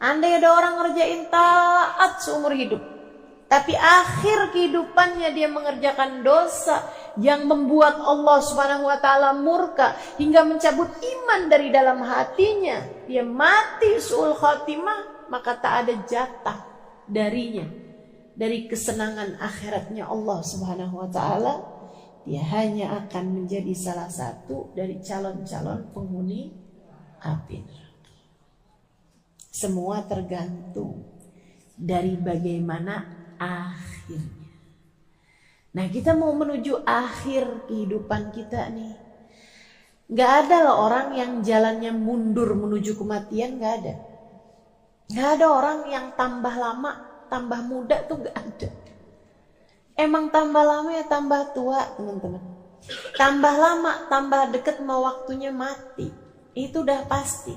Andai ada orang ngerjain taat seumur hidup, tapi akhir kehidupannya dia mengerjakan dosa yang membuat Allah Subhanahu wa taala murka hingga mencabut iman dari dalam hatinya, dia mati su'ul khatimah, maka tak ada jatah darinya dari kesenangan akhiratnya Allah Subhanahu wa taala. Dia hanya akan menjadi salah satu dari calon-calon penghuni api neraka. Semua tergantung dari bagaimana akhirnya. Nah, kita mau menuju akhir kehidupan kita nih. Gak ada loh orang yang jalannya mundur menuju kematian, gak ada. Gak ada orang yang tambah lama, tambah muda tuh gak ada. Emang tambah lama ya tambah tua, teman-teman. Tambah lama, tambah deket mau waktunya mati. Itu udah pasti.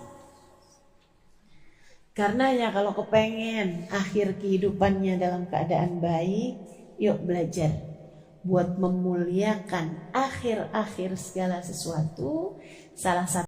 Karenanya kalau kepengen akhir kehidupannya dalam keadaan baik, yuk belajar buat memuliakan akhir-akhir segala sesuatu. Salah satu